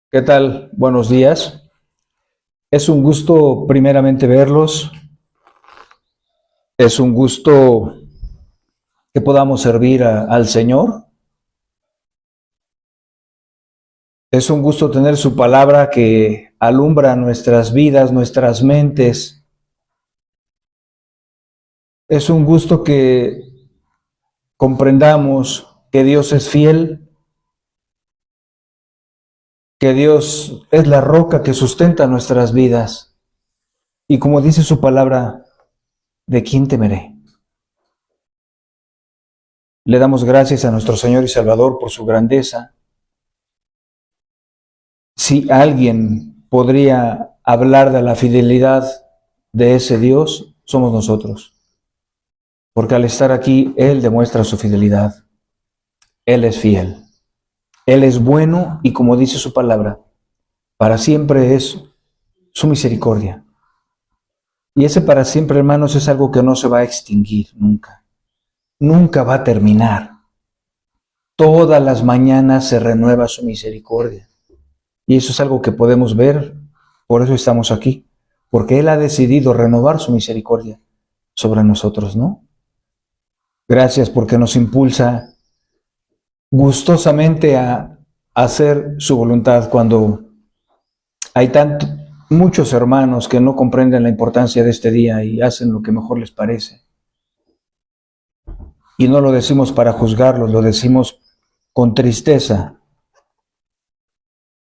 ¿Qué tal? Buenos días. Es un gusto primeramente verlos. Es un gusto que podamos servir al Señor. Es un gusto tener su palabra que alumbra nuestras vidas, nuestras mentes. Es un gusto que comprendamos que Dios es fiel, que Dios es la roca que sustenta nuestras vidas. Y como dice su palabra, ¿de quién temeré? Le damos gracias a nuestro Señor y Salvador por su grandeza. Si alguien podría hablar de la fidelidad de ese Dios, somos nosotros. Porque al estar aquí, Él demuestra su fidelidad. Él es fiel. Él es bueno y como dice su palabra, para siempre es su misericordia. Y ese para siempre, hermanos, es algo que no se va a extinguir nunca. Nunca va a terminar. Todas las mañanas se renueva su misericordia. Y eso es algo que podemos ver, por eso estamos aquí, porque Él ha decidido renovar su misericordia sobre nosotros, ¿no? Gracias porque nos impulsa gustosamente a hacer su voluntad cuando hay muchos hermanos que no comprenden la importancia de este día y hacen lo que mejor les parece. Y no lo decimos para juzgarlos, lo decimos con tristeza.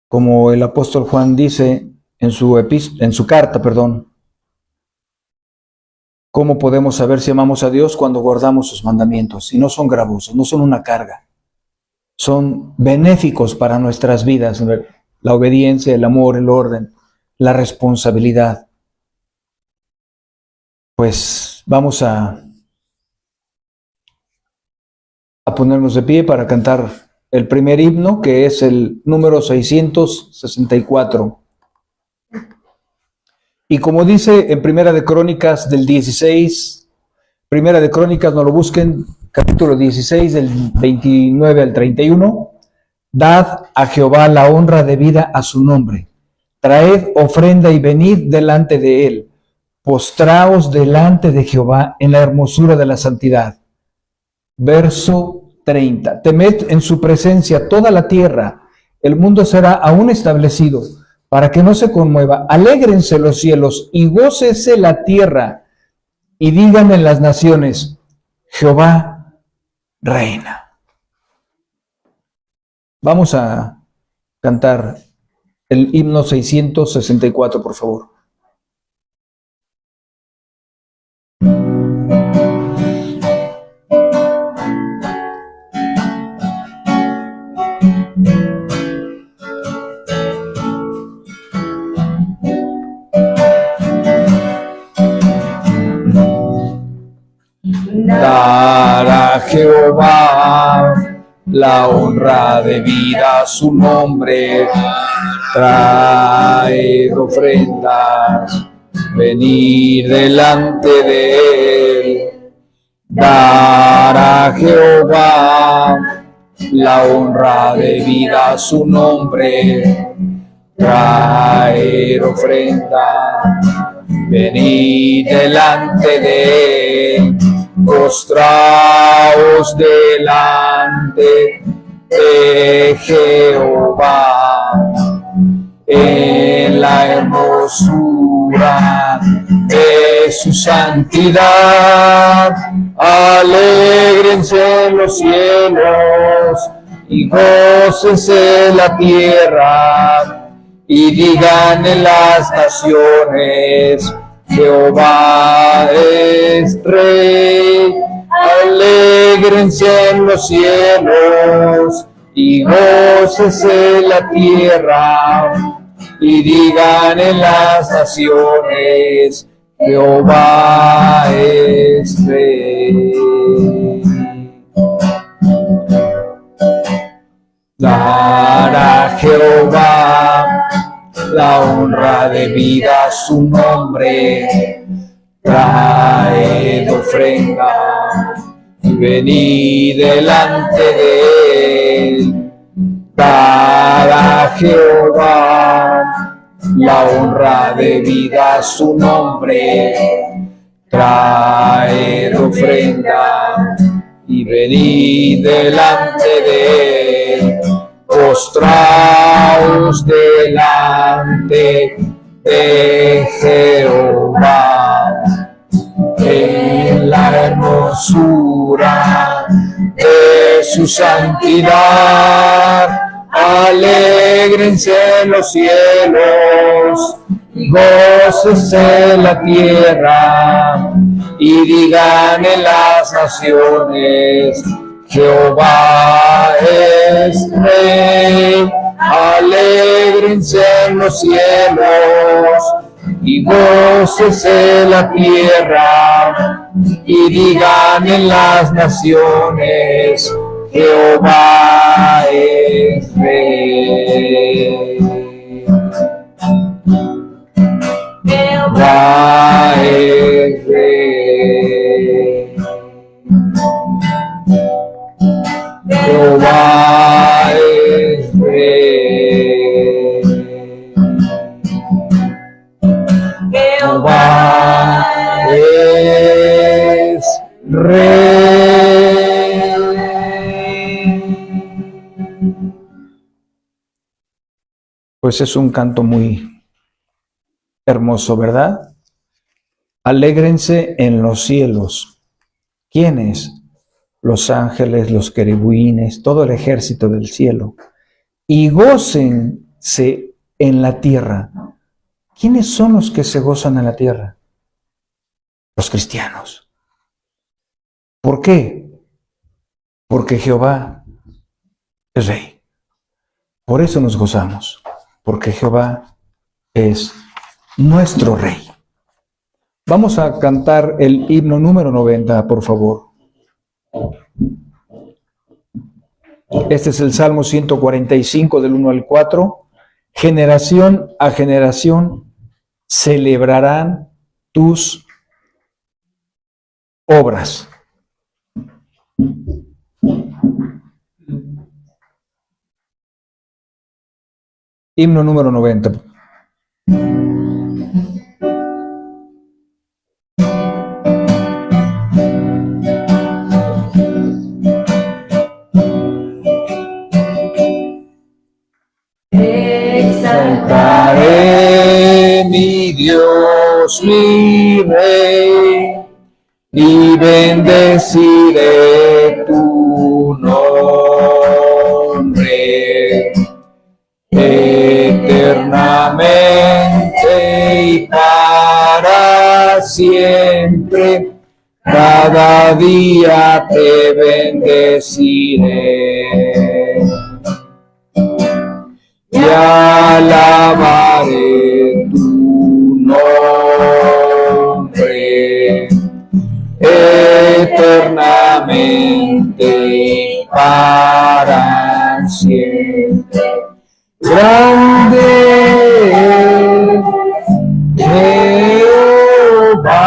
Como el apóstol Juan dice en su carta, ¿cómo podemos saber si amamos a Dios cuando guardamos sus mandamientos? Y no son gravosos, no son una carga. Son benéficos para nuestras vidas. La obediencia, el amor, el orden, la responsabilidad. Pues vamos a ponernos de pie para cantar el primer himno, que es el número 664. Y como dice en Primera de Crónicas del 16, Primera de Crónicas, no lo busquen, capítulo 16, del 29 al 31, dad a Jehová la honra debida a su nombre, traed ofrenda y venid delante de él, postraos delante de Jehová en la hermosura de la santidad. Verso 30, temed en su presencia toda la tierra, el mundo será aún establecido, para que no se conmueva, alégrense los cielos y gócese la tierra, y digan en las naciones, Jehová reina. Vamos a cantar el himno 664, por favor. Dar a Jehová la honra debida a su nombre, traed ofrendas, venid delante de él. Dar a Jehová la honra debida a su nombre, traed ofrendas, venid delante de él. Postraos delante de Jehová en la hermosura de su santidad. Alégrense los cielos y gócense la tierra, y digan en las naciones, Jehová es Rey. Alégrense en los cielos y gócese la tierra, y digan en las naciones, Jehová es Rey. Dar a Jehová la honra debida a su nombre, traed ofrenda y venid delante de él. Dar a Jehová, la honra debida a su nombre. Traed ofrenda y venid delante de él. Postraos delante de Jehová en la hermosura de su santidad. Alégrense los cielos, gócese la tierra, y digan en las naciones: Jehová es Rey. Alégrense los cielos, y gócese la tierra, y digan en las naciones: Jehová es Rey. Jehová es Rey. Jehová es Rey. Jehová es Rey. Pues es un canto muy hermoso, ¿verdad? Alégrense en los cielos. ¿Quiénes? Los ángeles, los querubines, todo el ejército del cielo. Y gócense en la tierra. ¿Quiénes son los que se gozan en la tierra? Los cristianos. ¿Por qué? Porque Jehová es Rey. Por eso nos gozamos. Porque Jehová es nuestro Rey. Vamos a cantar el himno número 90, por favor. Este es el Salmo 145 del 1 al 4. Generación a generación celebrarán tus obras. Himno número 90. Exaltaré mi Dios, mi Rey, y bendeciré tu nombre eternamente y para siempre. Cada día te bendeciré y alabaré tu nombre eternamente y para siempre. Grande Jehová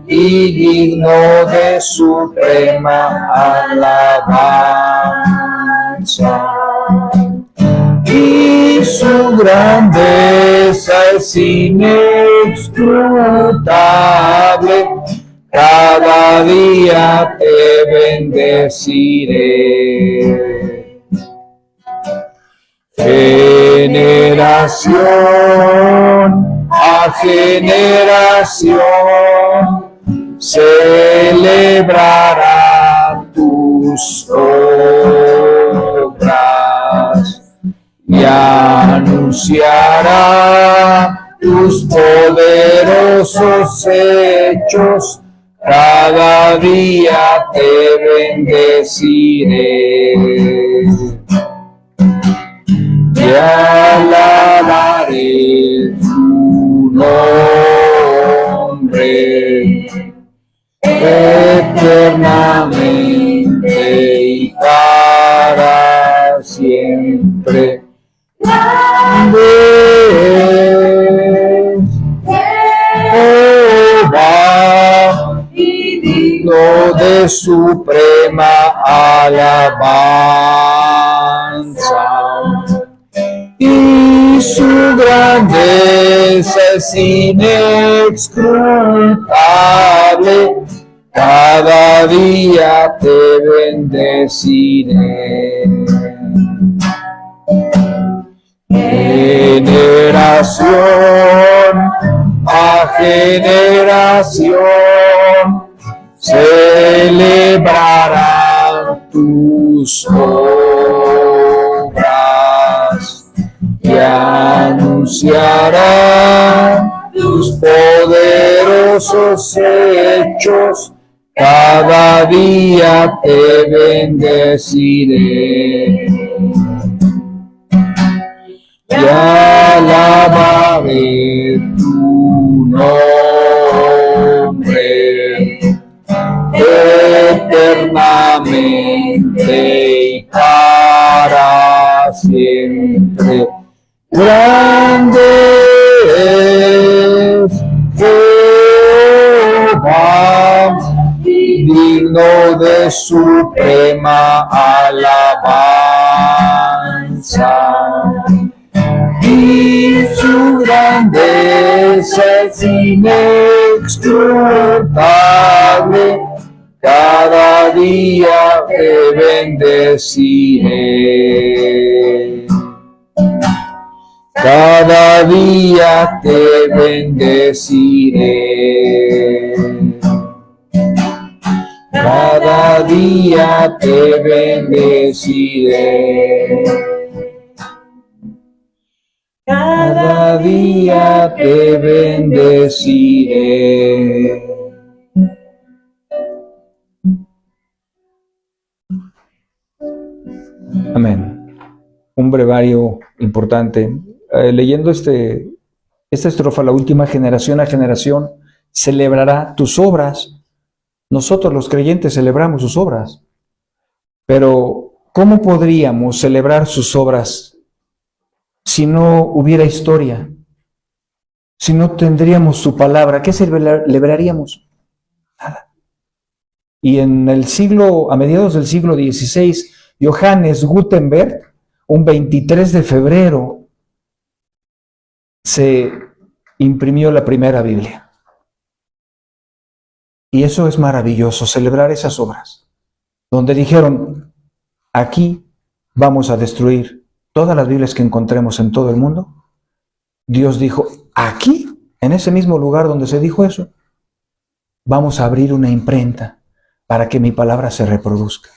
y digno de suprema alabanza, y su grandeza es inescrutable. Cada día te bendeciré. Generación a generación celebrará tus obras y anunciará tus poderosos hechos. Cada día te bendeciré y alabaré tu nombre eternamente y para siempre. Grande Jehová y digno de suprema alabanza, y su grandeza es inescrutable. Cada día te bendeciré. Generación a generación celebrarán tus obras y anunciarán tus poderosos hechos. Cada día te bendeciré y alabaré tu nombre eternamente y para siempre. Grande es Jehová, digno de suprema alabanza, y su grandeza es inescrutable. Cada día te bendeciré. Cada día te bendeciré. Cada día te bendeciré. Cada día te bendeciré. Amén. Un brevario importante. Leyendo esta estrofa, la última generación a generación celebrará tus obras. Nosotros los creyentes celebramos sus obras. Pero, ¿cómo podríamos celebrar sus obras si no hubiera historia? Si no tendríamos su palabra, ¿qué celebraríamos? Nada. Y a mediados del siglo XVI, Johannes Gutenberg, un 23 de febrero, se imprimió la primera Biblia. Y eso es maravilloso, celebrar esas obras, donde dijeron, aquí vamos a destruir todas las Biblias que encontremos en todo el mundo. Dios dijo, aquí, en ese mismo lugar donde se dijo eso, vamos a abrir una imprenta para que mi palabra se reproduzca.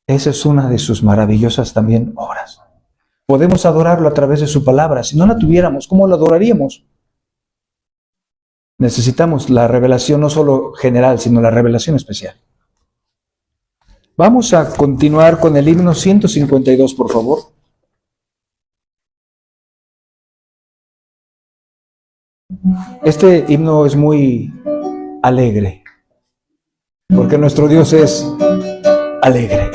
Esa es una de sus maravillosas también obras. Podemos adorarlo a través de su palabra. Si no la tuviéramos, ¿cómo la adoraríamos? Necesitamos la revelación no solo general, sino la revelación especial. Vamos a continuar con el himno 152, por favor. Este himno es muy alegre, porque nuestro Dios es alegre.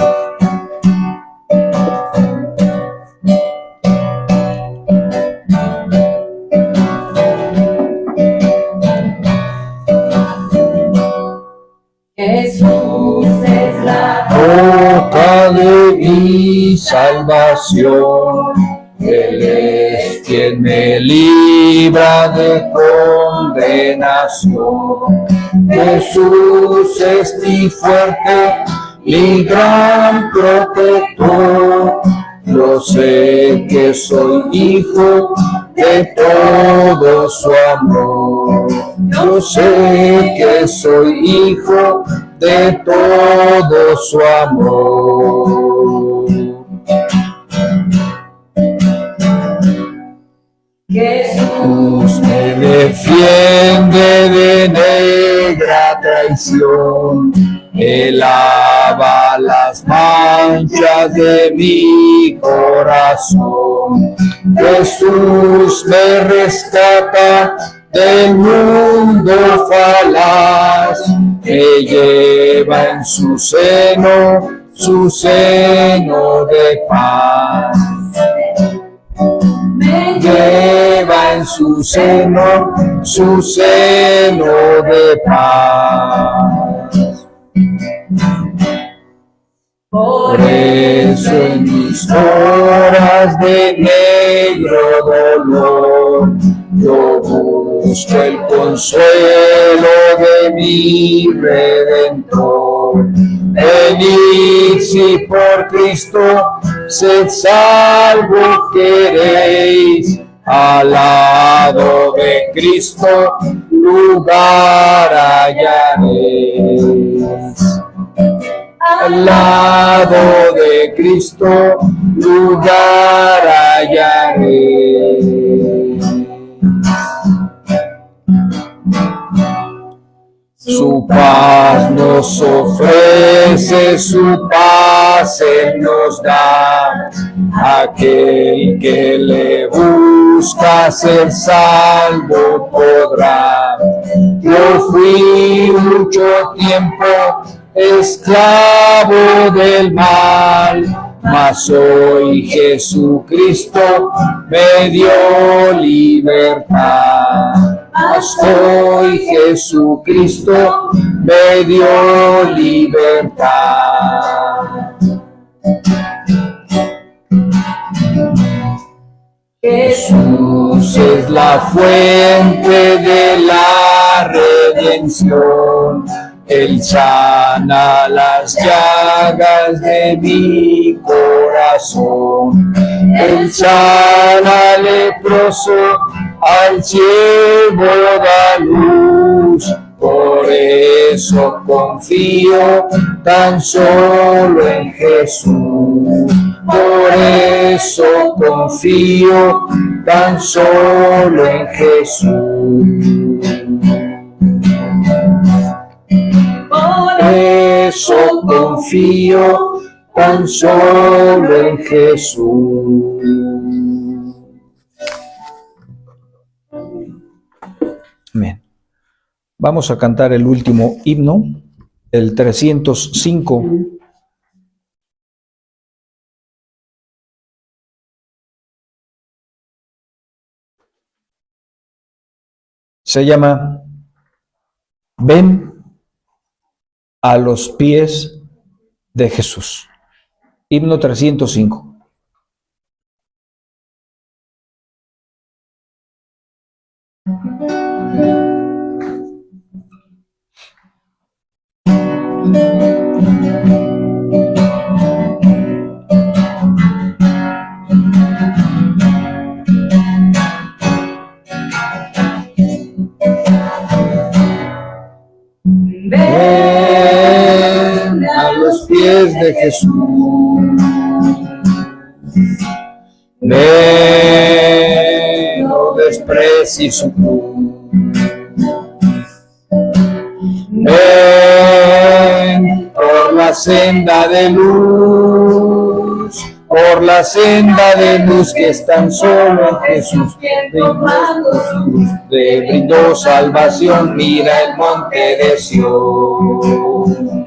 De mi salvación, Él es quien me libra de condenación. Jesús es mi fuerte, mi gran protector. Yo sé que soy hijo de todo su amor. Yo sé que soy hijo de todo su amor. Jesús me defiende de negra traición. Él lava las manchas de mi corazón. Jesús me rescata del mundo falaz, me lleva en su seno de paz. Me lleva en su seno de paz. Por eso en mis horas de negro dolor. Yo busco el consuelo de mi Redentor. Venid si por Cristo sed salvo queréis, al lado de Cristo lugar hallaréis. Al lado de Cristo lugar hallaréis. Su paz nos ofrece, su paz Él nos da. Aquel que le busca ser salvo podrá. Yo fui mucho tiempo esclavo del mal, mas hoy Jesucristo me dio libertad. Mas hoy Jesucristo me dio libertad. Jesús es la fuente de la redención. Él sana las llagas de mi corazón. Él sana al leproso, al ciego da luz. Por eso confío tan solo en Jesús. Por eso confío tan solo en Jesús. Por eso confío tan solo en Jesús. Amén. Vamos a cantar el último himno, el 305. Se llama Ven a los pies de Jesús. Himno 305. Ven a los pies de Jesús. Ven, no desprecies su cruz. Ven por la senda de luz, por la senda de luz que es tan solo en Jesús. Te brindó salvación, mira el monte de Sión.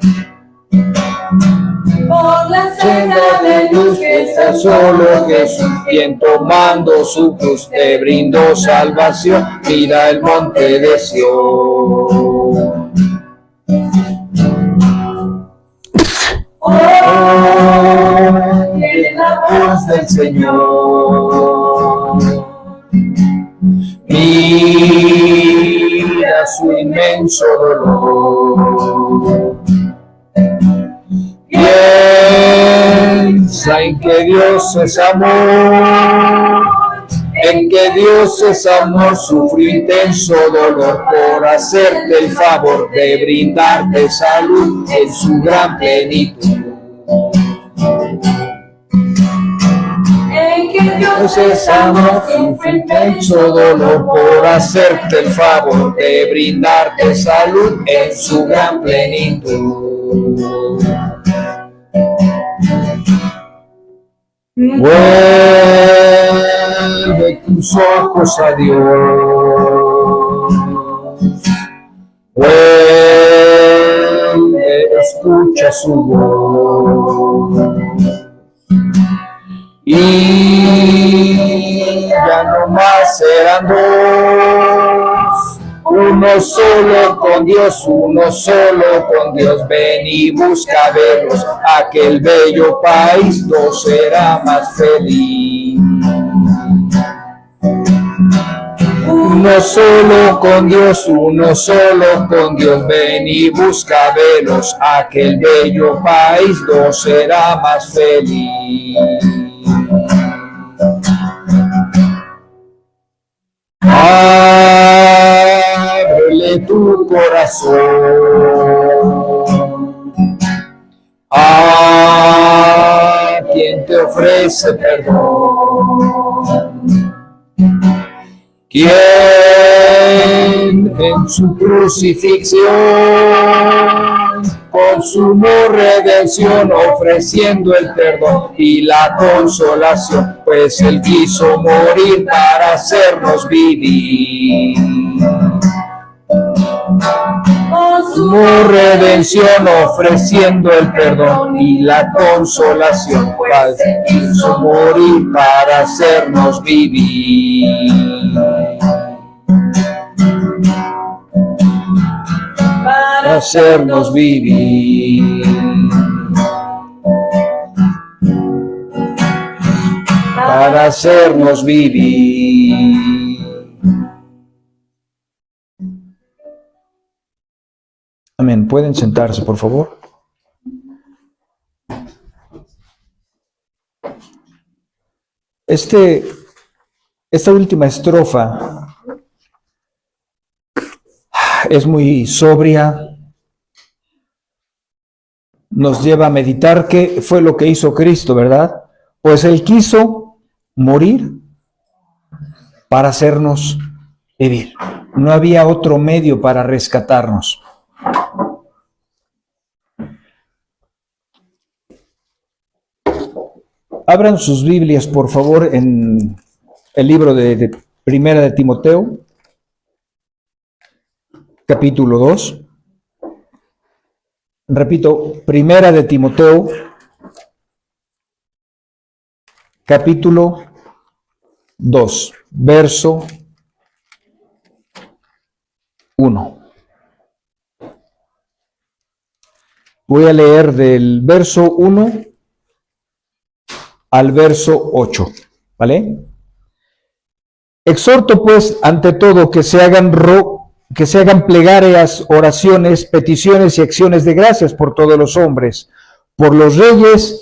Por la senda de luz que está solo Jesús, quien tomando su cruz te brindó salvación, mira el monte de Sión. Oye la voz del Señor, mira su inmenso dolor. Piensa en que Dios es amor, en que Dios es amor, sufrió intenso dolor por hacerte el favor de brindarte salud en su gran plenitud. En que Dios es amor, sufrió intenso dolor por hacerte el favor de brindarte salud en su gran plenitud. Vuelve tus ojos a Dios. Vuelve, escucha su voz. Y ya no más serán dos. Uno solo con Dios, uno solo con Dios. Ven y busca verlos, aquel bello país no será más feliz. Uno solo con Dios, uno solo con Dios, ven y busca velos, aquel bello país no será más feliz. Ábrele tu corazón a quien te ofrece perdón, quien en su crucifixión consumó redención, ofreciendo el perdón y la consolación, pues Él quiso morir para hacernos vivir. Consumó redención, ofreciendo el perdón y la consolación, pues Él quiso morir para hacernos vivir. Para hacernos vivir. Para hacernos vivir. Amén. ¿Pueden sentarse, por favor? Esta última estrofa es muy sobria, nos lleva a meditar qué fue lo que hizo Cristo, ¿verdad? Pues Él quiso morir para hacernos vivir. No había otro medio para rescatarnos. Abran sus Biblias, por favor, en el libro de Primera de Timoteo, capítulo 2. Repito, Primera de Timoteo, capítulo 2, verso 1. Voy a leer del verso 1 al verso 8, ¿vale? Exhorto pues ante todo que se hagan plegarias, oraciones, peticiones y acciones de gracias por todos los hombres, por los reyes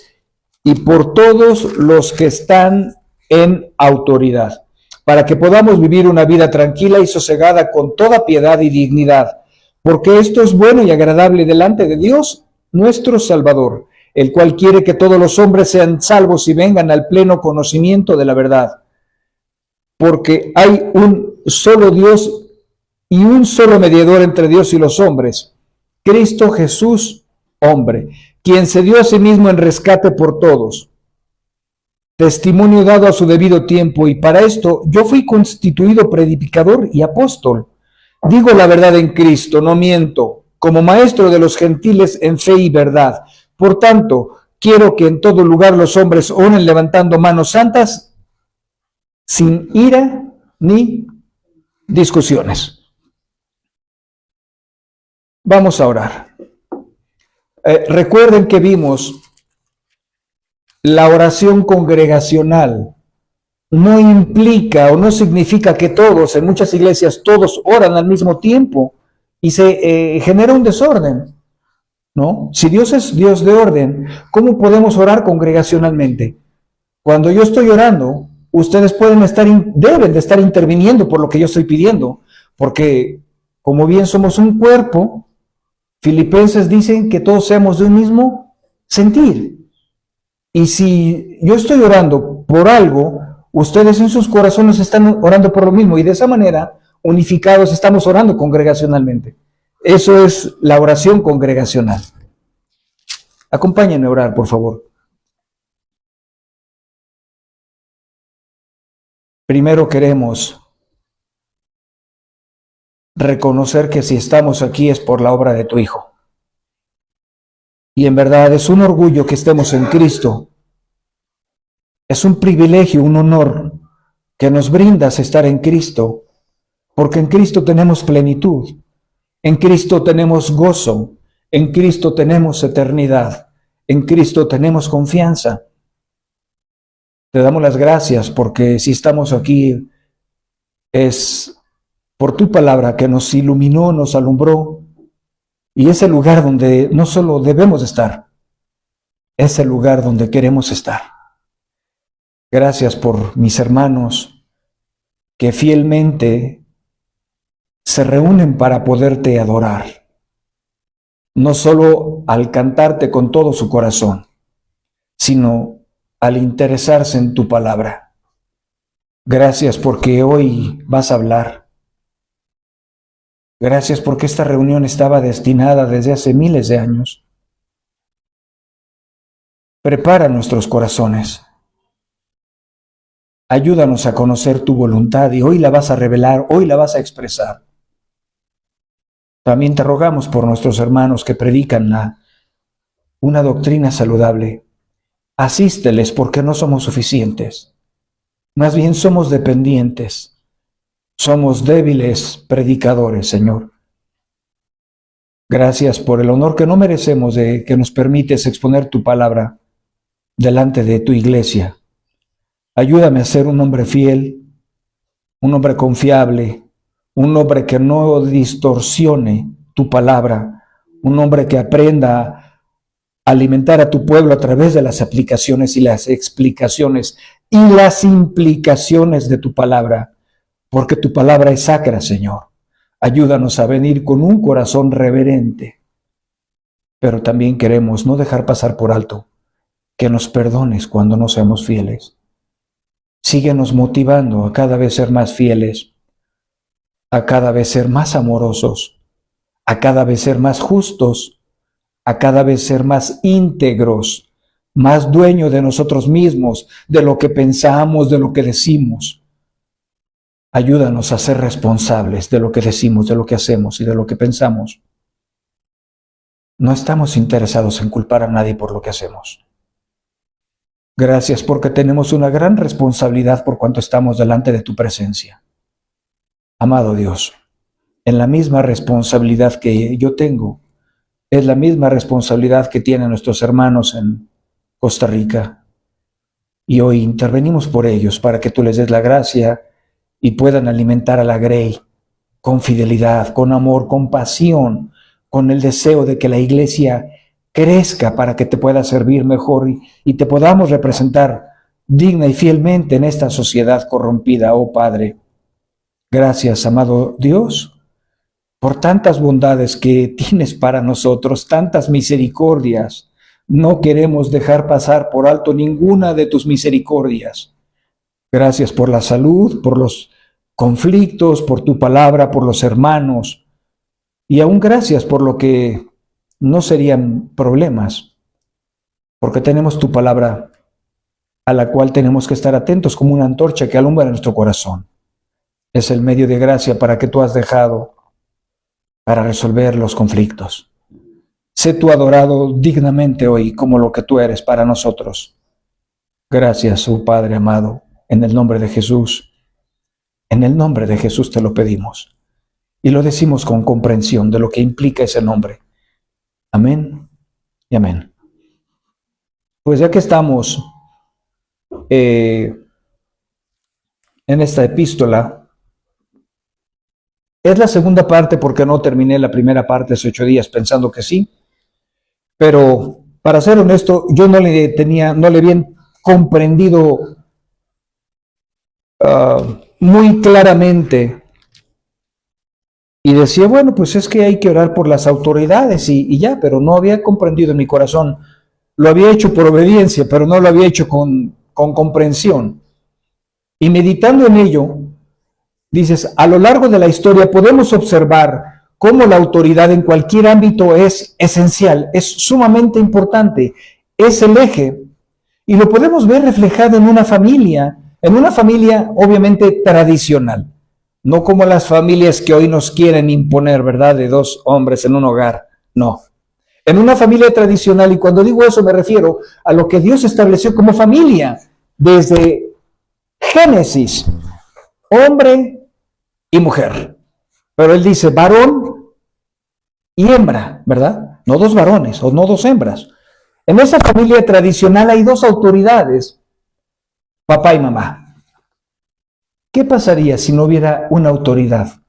y por todos los que están en autoridad, para que podamos vivir una vida tranquila y sosegada con toda piedad y dignidad, porque esto es bueno y agradable delante de Dios, nuestro Salvador, el cual quiere que todos los hombres sean salvos y vengan al pleno conocimiento de la verdad. Porque hay un solo Dios y un solo mediador entre Dios y los hombres, Cristo Jesús, hombre, quien se dio a sí mismo en rescate por todos. Testimonio dado a su debido tiempo, y para esto yo fui constituido predicador y apóstol. Digo la verdad en Cristo, no miento, como maestro de los gentiles en fe y verdad. Por tanto, quiero que en todo lugar los hombres oren levantando manos santas, sin ira ni discusiones. Vamos a orar. Recuerden que vimos la oración congregacional. No implica o no significa que todos, en muchas iglesias, todos oran al mismo tiempo y se genera un desorden, ¿no? Si Dios es Dios de orden, ¿cómo podemos orar congregacionalmente? Cuando yo estoy orando, ustedes deben de estar interviniendo por lo que yo estoy pidiendo, porque como bien somos un cuerpo, Filipenses dicen que todos seamos de un mismo sentir. Y si yo estoy orando por algo, ustedes en sus corazones están orando por lo mismo, y de esa manera, unificados, estamos orando congregacionalmente. Eso es la oración congregacional. Acompáñenme a orar, por favor. Primero queremos reconocer que si estamos aquí es por la obra de tu Hijo. Y en verdad es un orgullo que estemos en Cristo. Es un privilegio, un honor que nos brindas estar en Cristo, porque en Cristo tenemos plenitud, en Cristo tenemos gozo, en Cristo tenemos eternidad, en Cristo tenemos confianza. Te damos las gracias porque si estamos aquí es por tu palabra que nos iluminó, nos alumbró, y es el lugar donde no solo debemos estar, es el lugar donde queremos estar. Gracias por mis hermanos que fielmente se reúnen para poderte adorar, no solo al cantarte con todo su corazón, sino al interesarse en tu palabra. Gracias porque hoy vas a hablar. Gracias porque esta reunión estaba destinada desde hace miles de años. Prepara nuestros corazones. Ayúdanos a conocer tu voluntad y hoy la vas a revelar, hoy la vas a expresar. También te rogamos por nuestros hermanos que predican una doctrina saludable. Asísteles porque no somos suficientes. Más bien somos dependientes. Somos débiles predicadores, Señor. Gracias por el honor que no merecemos de que nos permites exponer tu palabra delante de tu iglesia. Ayúdame a ser un hombre fiel, un hombre confiable, un hombre que no distorsione tu palabra, un hombre que aprenda a alimentar a tu pueblo a través de las aplicaciones y las explicaciones y las implicaciones de tu palabra, porque tu palabra es sacra, Señor. Ayúdanos a venir con un corazón reverente, pero también queremos no dejar pasar por alto que nos perdones cuando no seamos fieles. Síguenos motivando a cada vez ser más fieles, a cada vez ser más amorosos, a cada vez ser más justos, a cada vez ser más íntegros, más dueños de nosotros mismos, de lo que pensamos, de lo que decimos. Ayúdanos a ser responsables de lo que decimos, de lo que hacemos y de lo que pensamos. No estamos interesados en culpar a nadie por lo que hacemos. Gracias porque tenemos una gran responsabilidad por cuanto estamos delante de tu presencia. Amado Dios, en la misma responsabilidad que yo tengo, es la misma responsabilidad que tienen nuestros hermanos en Costa Rica. Y hoy intervenimos por ellos para que tú les des la gracia y puedan alimentar a la Grey con fidelidad, con amor, con pasión, con el deseo de que la iglesia crezca para que te pueda servir mejor y te podamos representar digna y fielmente en esta sociedad corrompida, oh Padre. Gracias, amado Dios, por tantas bondades que tienes para nosotros, tantas misericordias. No queremos dejar pasar por alto ninguna de tus misericordias. Gracias por la salud, por los conflictos, por tu palabra, por los hermanos. Y aún gracias por lo que no serían problemas, porque tenemos tu palabra a la cual tenemos que estar atentos como una antorcha que alumbra nuestro corazón. Es el medio de gracia para que tú has dejado para resolver los conflictos. Sé tú adorado dignamente hoy como lo que tú eres para nosotros. Gracias, oh Padre amado, en el nombre de Jesús. En el nombre de Jesús te lo pedimos. Y lo decimos con comprensión de lo que implica ese nombre. Amén y amén. Pues ya que estamos en esta epístola, es la segunda parte porque no terminé la primera parte hace 8 días pensando que sí, pero para ser honesto, yo no le había comprendido muy claramente y decía, bueno, pues es que hay que orar por las autoridades y ya, pero no había comprendido en mi corazón. Lo había hecho por obediencia, pero no lo había hecho con comprensión. Y meditando en ello, dices, a lo largo de la historia podemos observar cómo la autoridad en cualquier ámbito es esencial, es sumamente importante, es el eje. Y lo podemos ver reflejado en una familia obviamente tradicional, no como las familias que hoy nos quieren imponer, ¿verdad? De 2 hombres en un hogar, no. En una familia tradicional, y cuando digo eso me refiero a lo que Dios estableció como familia desde Génesis, hombre y mujer. Pero Él dice varón y hembra, ¿verdad? No 2 varones o no 2 hembras. En esa familia tradicional hay 2 autoridades, papá y mamá. ¿Qué pasaría si no hubiera una autoridad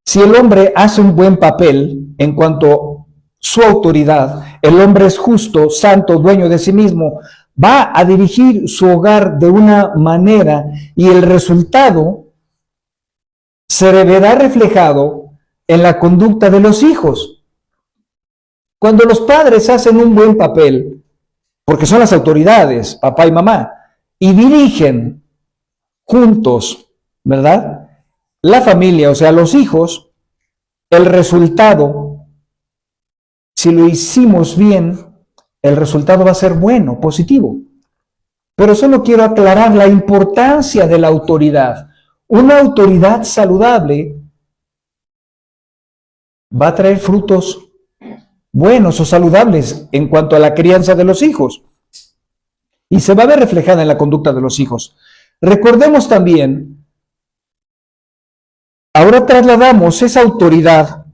Si el hombre hace un buen papel en cuanto a su autoridad, el hombre es justo, santo, dueño de sí mismo, va a dirigir su hogar de una manera y el resultado se verá reflejado en la conducta de los hijos. Cuando los padres hacen un buen papel, porque son las autoridades, papá y mamá, y dirigen juntos, ¿verdad?, la familia, o sea, los hijos, el resultado, si lo hicimos bien, el resultado va a ser bueno, positivo. Pero solo quiero aclarar la importancia de la autoridad. Una autoridad saludable va a traer frutos buenos o saludables en cuanto a la crianza de los hijos. Y se va a ver reflejada en la conducta de los hijos. Recordemos también, ahora trasladamos esa autoridad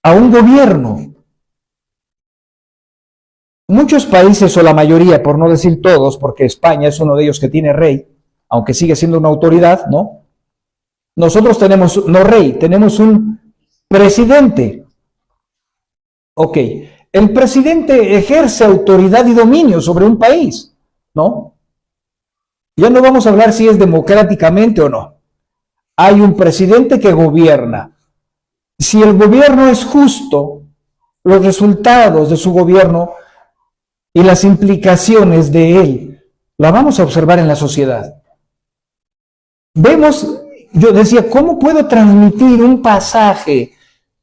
a un gobierno. Muchos países, o la mayoría, por no decir todos, porque España es uno de ellos que tiene rey, aunque sigue siendo una autoridad, ¿no? Nosotros tenemos, no rey, tenemos un presidente. Ok, el presidente ejerce autoridad y dominio sobre un país, ¿no? Ya no vamos a hablar si es democráticamente o no. Hay un presidente que gobierna. Si el gobierno es justo, los resultados de su gobierno y las implicaciones de él, la vamos a observar en la sociedad. Vemos, yo decía, ¿cómo puedo transmitir un pasaje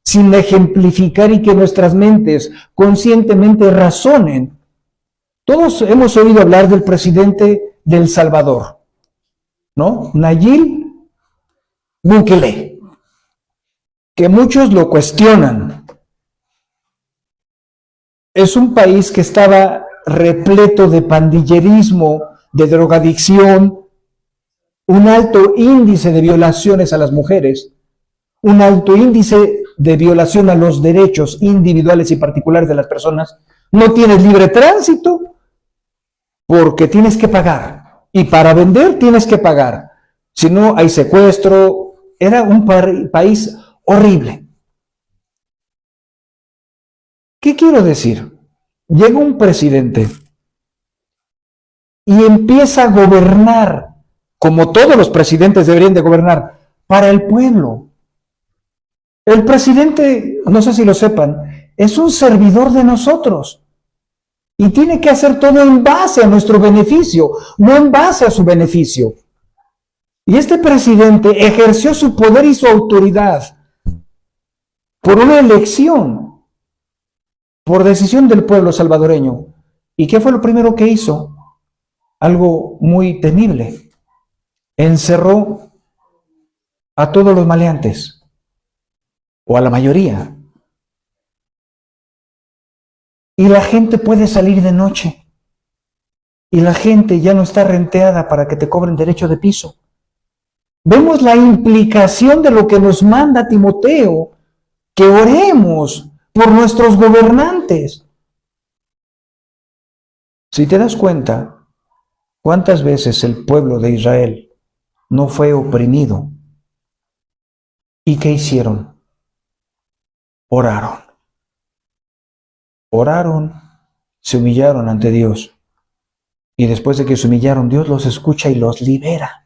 sin ejemplificar y que nuestras mentes conscientemente razonen? Todos hemos oído hablar del presidente de El Salvador, ¿no? Nayib Bukele, que muchos lo cuestionan. Es un país que estaba repleto de pandillerismo, de drogadicción, un alto índice de violaciones a las mujeres, un alto índice de violación a los derechos individuales y particulares de las personas. No tienes libre tránsito porque tienes que pagar. Y para vender tienes que pagar. Si no, hay secuestro. Era un país horrible. ¿Qué quiero decir? Llega un presidente y empieza a gobernar, como todos los presidentes deberían de gobernar, para el pueblo. El presidente, no sé si lo sepan, es un servidor de nosotros y tiene que hacer todo en base a nuestro beneficio, no en base a su beneficio. Y este presidente ejerció su poder y su autoridad por una elección, por decisión del pueblo salvadoreño. ¿Y qué fue lo primero que hizo? Algo muy temible. Encerró a todos los maleantes, o a la mayoría. Y la gente puede salir de noche. Y la gente ya no está renteada para que te cobren derecho de piso. Vemos la implicación de lo que nos manda Timoteo, que oremos por nuestros gobernantes. Si te das cuenta, ¿cuántas veces el pueblo de Israel no fue oprimido? ¿Y qué hicieron? Oraron. Oraron, se humillaron ante Dios. Y después de que se humillaron, Dios los escucha y los libera.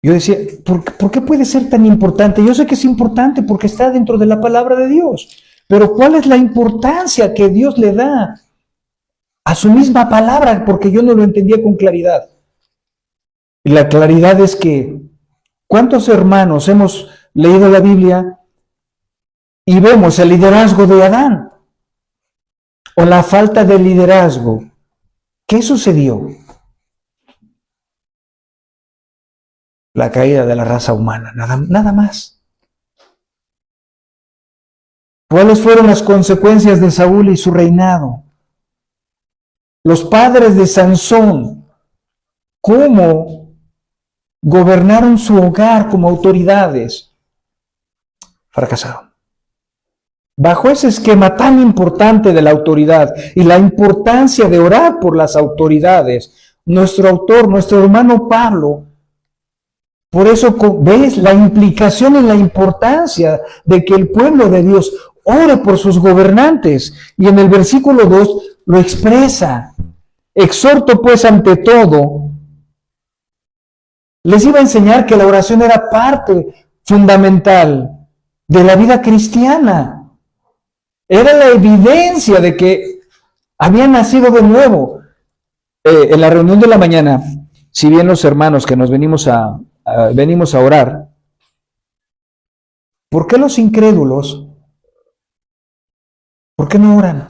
Yo decía, ¿por qué puede ser tan importante? Yo sé que es importante porque está dentro de la palabra de Dios. Pero ¿cuál es la importancia que Dios le da a su misma palabra? Porque yo no lo entendía con claridad. Y la claridad es que, ¿cuántos hermanos hemos leído la Biblia y vemos el liderazgo de Adán? O la falta de liderazgo. ¿Qué sucedió? La caída de la raza humana, nada más. ¿Cuáles fueron las consecuencias de Saúl y su reinado? Los padres de Sansón, ¿cómo gobernaron su hogar como autoridades? Fracasaron. Bajo ese esquema tan importante de la autoridad y la importancia de orar por las autoridades, nuestro autor, nuestro hermano Pablo, Por eso ves la implicación y la importancia de que el pueblo de Dios ore por sus gobernantes. Y en el versículo 2 lo expresa. Exhorto pues ante todo. Les iba a enseñar que la oración era parte fundamental de la vida cristiana. Era la evidencia de que habían nacido de nuevo. En la reunión de la mañana, si bien los hermanos que nos venimos a orar, ¿por qué los incrédulos, por qué no oran?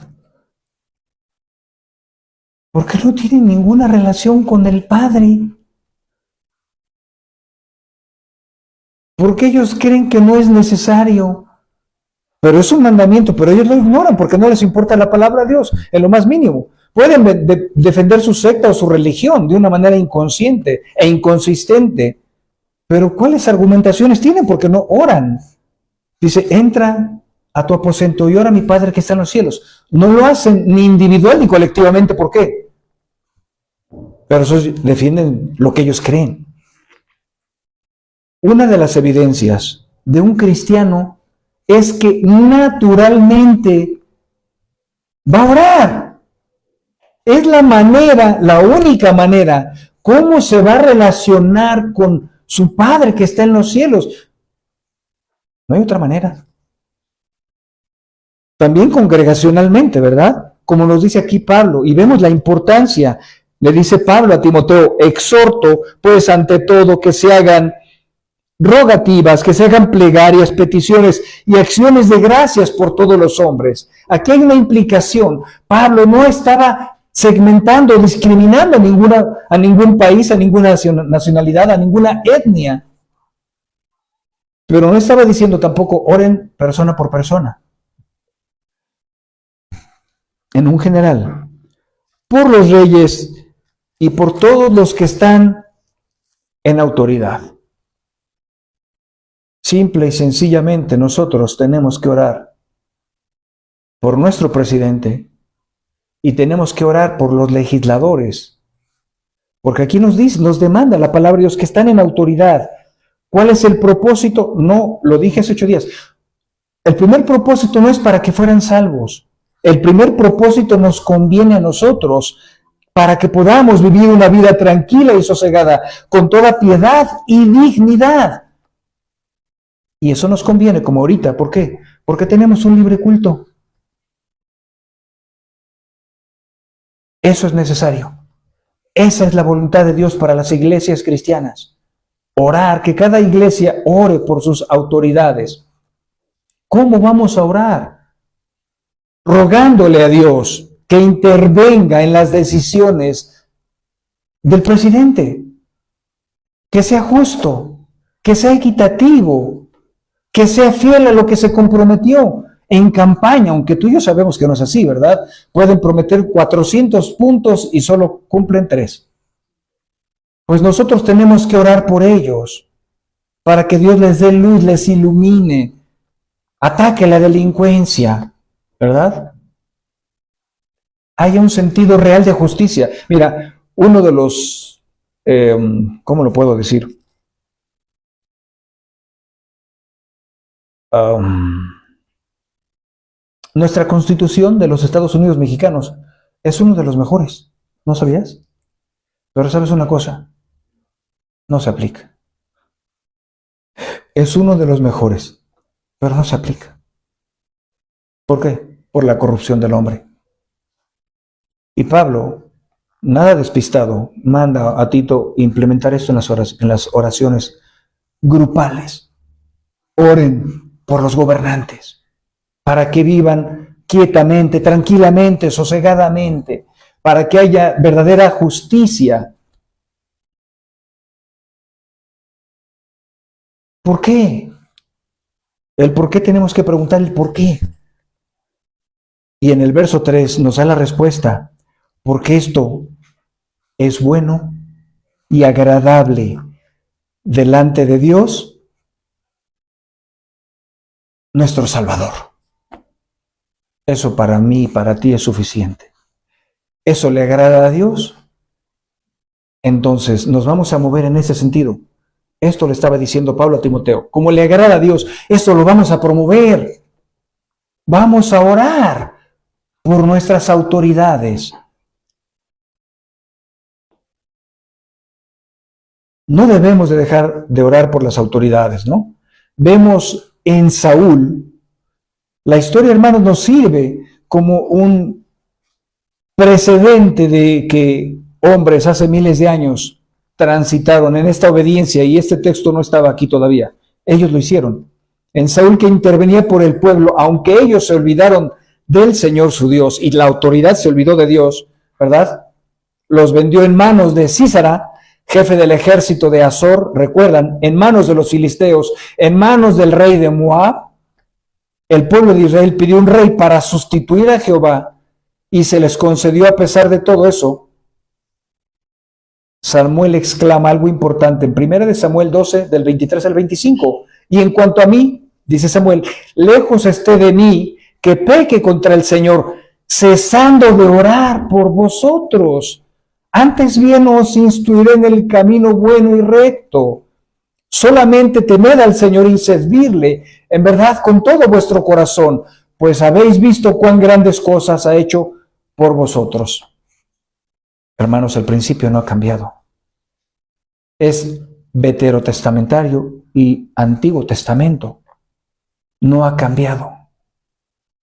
¿Por qué no tienen ninguna relación con el Padre? Porque ellos creen que no es necesario. Pero es un mandamiento, pero ellos lo ignoran porque no les importa la palabra de Dios, en lo más mínimo. Pueden defender su secta o su religión de una manera inconsciente e inconsistente, pero ¿cuáles argumentaciones tienen? Porque no oran. Dice, entra a tu aposento y ora a mi Padre que está en los cielos. No lo hacen ni individual ni colectivamente. ¿Por qué? Pero eso defienden lo que ellos creen. Una de las evidencias de un cristiano es que naturalmente va a orar. Es la manera, la única manera, cómo se va a relacionar con su Padre que está en los cielos. No hay otra manera. También congregacionalmente, ¿verdad? Como nos dice aquí Pablo, y vemos la importancia. Le dice Pablo a Timoteo, exhorto pues ante todo que se hagan rogativas, que se hagan plegarias, peticiones y acciones de gracias por todos los hombres. Aquí hay una implicación. Pablo no estaba segmentando, discriminando a ningún país, a ninguna nacionalidad, a ninguna etnia. Pero no estaba diciendo tampoco oren persona por persona. En un general, por los reyes y por todos los que están en autoridad. Simple y sencillamente nosotros tenemos que orar por nuestro presidente y tenemos que orar por los legisladores. Porque aquí nos dice, nos demanda la palabra de Dios que están en autoridad. ¿Cuál es el propósito? No, lo dije hace 8 días. El primer propósito no es para que fueran salvos. El primer propósito nos conviene a nosotros para que podamos vivir una vida tranquila y sosegada, con toda piedad y dignidad. Y eso nos conviene como ahorita. ¿Por qué? Porque tenemos un libre culto. Eso es necesario. Esa es la voluntad de Dios para las iglesias cristianas. Orar, que cada iglesia ore por sus autoridades. ¿Cómo vamos a orar? Rogándole a Dios que intervenga en las decisiones del presidente. Que sea justo, que sea equitativo, que sea fiel a lo que se comprometió en campaña, aunque tú y yo sabemos que no es así, ¿verdad? Pueden prometer 400 puntos y solo cumplen 3. Pues nosotros tenemos que orar por ellos, para que Dios les dé luz, les ilumine, ataque la delincuencia, ¿verdad? Haya un sentido real de justicia. Mira, uno de los, ¿cómo lo puedo decir? Nuestra Constitución de los Estados Unidos mexicanos es uno de los mejores. ¿No sabías? Pero ¿sabes una cosa? No se aplica. Es uno de los mejores, pero no se aplica. ¿Por qué? Por la corrupción del hombre. Y Pablo, nada despistado, manda a Tito implementar esto en las oraciones grupales. Oren por los gobernantes, para que vivan quietamente, tranquilamente, sosegadamente, para que haya verdadera justicia. ¿Por qué? El por qué tenemos que preguntar el por qué. Y en el verso 3 nos da la respuesta, porque esto es bueno y agradable delante de Dios, nuestro Salvador. Eso para mí y para ti es suficiente. ¿Eso le agrada a Dios? Entonces nos vamos a mover en ese sentido. Esto le estaba diciendo Pablo a Timoteo. Como le agrada a Dios, esto lo vamos a promover. Vamos a orar por nuestras autoridades. No debemos de dejar de orar por las autoridades, ¿no? Vemos en Saúl, la historia, hermanos, nos sirve como un precedente de que hombres hace miles de años transitaron en esta obediencia, y este texto no estaba aquí todavía. Ellos lo hicieron. En Saúl, que intervenía por el pueblo, aunque ellos se olvidaron del Señor su Dios y la autoridad se olvidó de Dios, ¿verdad? Los vendió en manos de Sísara, jefe del ejército de Azor, recuerdan, en manos de los filisteos, en manos del rey de Moab. El pueblo de Israel pidió un rey para sustituir a Jehová y se les concedió a pesar de todo eso. Samuel exclama algo importante en 1 Samuel 12, del 23 al 25. Y en cuanto a mí, dice Samuel, lejos esté de mí que peque contra el Señor, cesando de orar por vosotros. Antes bien os instruiré en el camino bueno y recto. Solamente temed al Señor y servirle, en verdad, con todo vuestro corazón, pues habéis visto cuán grandes cosas ha hecho por vosotros. Hermanos, el principio no ha cambiado. Es veterotestamentario y Antiguo Testamento. No ha cambiado.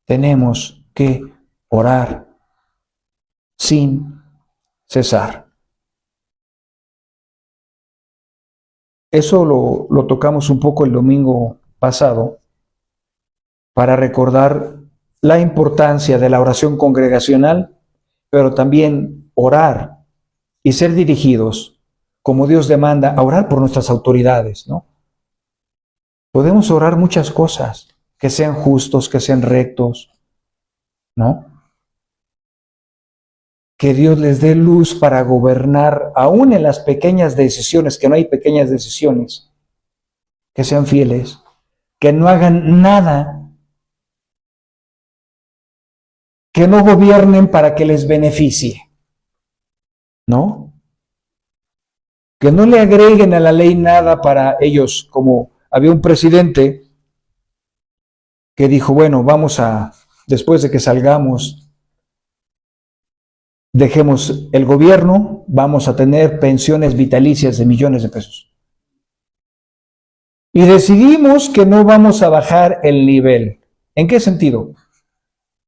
Tenemos que orar sin cesar. Eso lo tocamos un poco el domingo pasado para recordar la importancia de la oración congregacional, pero también orar y ser dirigidos como Dios demanda a orar por nuestras autoridades, ¿no? Podemos orar muchas cosas, que sean justos, que sean rectos, ¿no? Que Dios les dé luz para gobernar, aún en las pequeñas decisiones, que no hay pequeñas decisiones, que sean fieles, que no hagan nada, que no gobiernen para que les beneficie, ¿no? Que no le agreguen a la ley nada para ellos, como había un presidente que dijo, bueno, después de que salgamos, dejemos el gobierno, vamos a tener pensiones vitalicias de millones de pesos. Y decidimos que no vamos a bajar el nivel. ¿En qué sentido?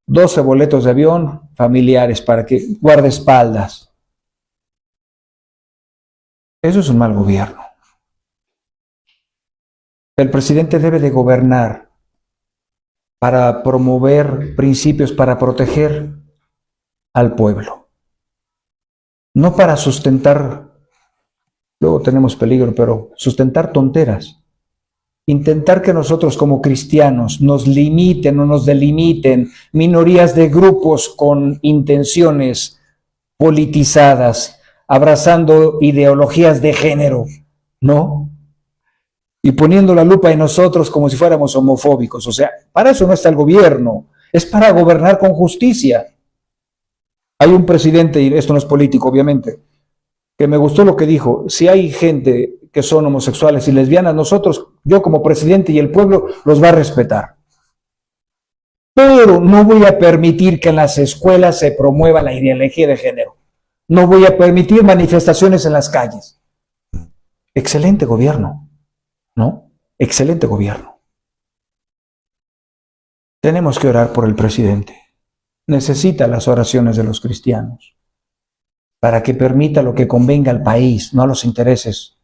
12 boletos de avión familiares para que guardaespaldas. Eso es un mal gobierno. El presidente debe de gobernar para promover principios, para proteger al pueblo. No para sustentar, luego tenemos peligro, pero sustentar tonteras. Intentar que nosotros como cristianos nos limiten o nos delimiten minorías de grupos con intenciones politizadas, abrazando ideologías de género, ¿no? Y poniendo la lupa en nosotros como si fuéramos homofóbicos. O sea, para eso no está el gobierno, es para gobernar con justicia. Hay un presidente, y esto no es político obviamente, que me gustó lo que dijo: si hay gente que son homosexuales y lesbianas, nosotros, yo como presidente y el pueblo, los va a respetar. Pero no voy a permitir que en las escuelas se promueva la ideología de género. No voy a permitir manifestaciones en las calles. Excelente gobierno, ¿no? Excelente gobierno. Tenemos que orar por el presidente. Necesita las oraciones de los cristianos para que permita lo que convenga al país, no a los intereses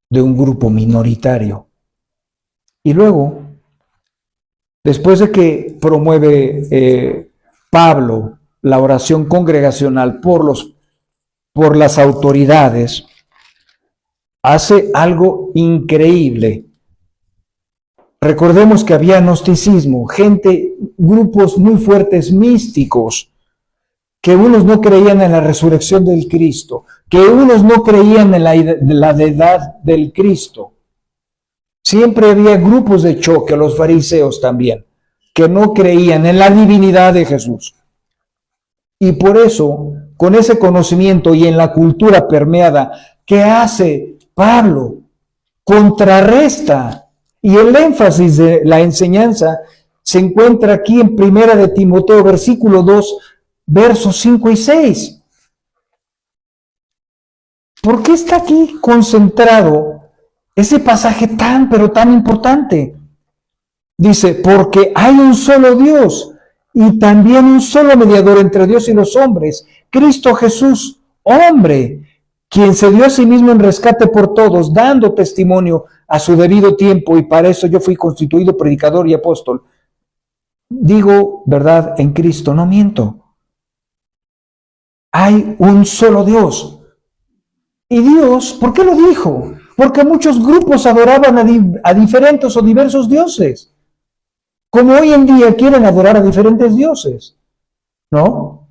de un grupo minoritario. Y luego, después de que promueve Pablo la oración congregacional por las autoridades, hace algo increíble. Recordemos que había gnosticismo, grupos muy fuertes místicos, que unos no creían en la resurrección del Cristo, que unos no creían en la deidad del Cristo. Siempre había grupos de choque, los fariseos también, que no creían en la divinidad de Jesús. Y por eso, con ese conocimiento y en la cultura permeada, ¿qué hace Pablo? contrarresta. Y el énfasis de la enseñanza se encuentra aquí en Primera de Timoteo, versículo 2, versos 5 y 6. ¿Por qué está aquí concentrado ese pasaje tan, pero tan importante? Dice, porque hay un solo Dios y también un solo mediador entre Dios y los hombres, Cristo Jesús, hombre, quien se dio a sí mismo en rescate por todos, dando testimonio a su debido tiempo, y para eso yo fui constituido predicador y apóstol. Digo verdad en Cristo, no miento. Hay un solo Dios. Y Dios, ¿por qué lo dijo? Porque muchos grupos adoraban a diferentes o diversos dioses, como hoy en día quieren adorar a diferentes dioses, ¿no?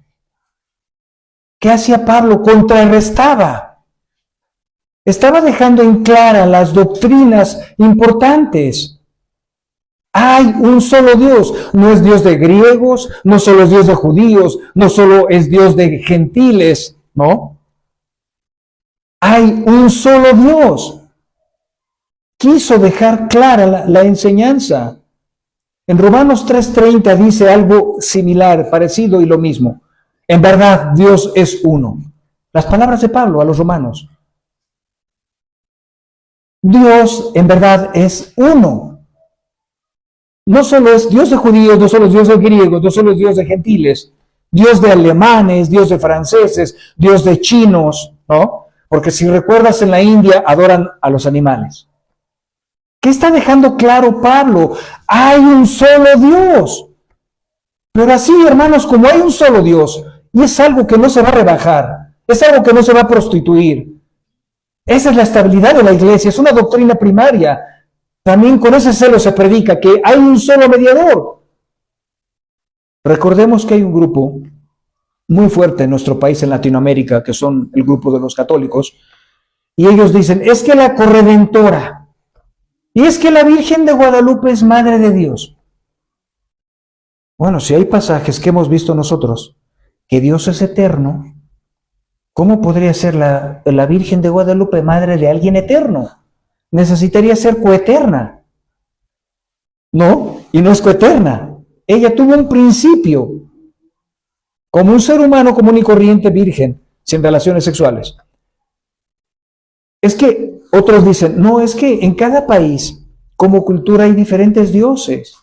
¿Qué hacía Pablo? Contrarrestaba. Estaba dejando en clara las doctrinas importantes. Hay un solo Dios. No es Dios de griegos, no solo es Dios de judíos, no solo es Dios de gentiles, ¿no? Hay un solo Dios. Quiso dejar clara la enseñanza. En Romanos 3:30 dice algo similar, parecido y lo mismo. En verdad, Dios es uno. Las palabras de Pablo a los romanos. Dios en verdad es uno. No solo es Dios de judíos, no solo es Dios de griegos, no solo es Dios de gentiles, Dios de alemanes, Dios de franceses, Dios de chinos, ¿no? Porque si recuerdas, en la India adoran a los animales. ¿Qué está dejando claro Pablo? Hay un solo Dios. Pero así, hermanos, como hay un solo Dios, y es algo que no se va a rebajar, es algo que no se va a prostituir. Esa es la estabilidad de la iglesia, es una doctrina primaria. También con ese celo se predica que hay un solo mediador. Recordemos que hay un grupo muy fuerte en nuestro país, en Latinoamérica, que son el grupo de los católicos, y ellos dicen, es que la corredentora, y es que la Virgen de Guadalupe es Madre de Dios. Bueno, si hay pasajes que hemos visto nosotros, que Dios es eterno, ¿cómo podría ser la Virgen de Guadalupe madre de alguien eterno? Necesitaría ser coeterna. No, y no es coeterna. Ella tuvo un principio, como un ser humano común y corriente virgen, sin relaciones sexuales. Es que otros dicen, no, es que en cada país, como cultura, hay diferentes dioses.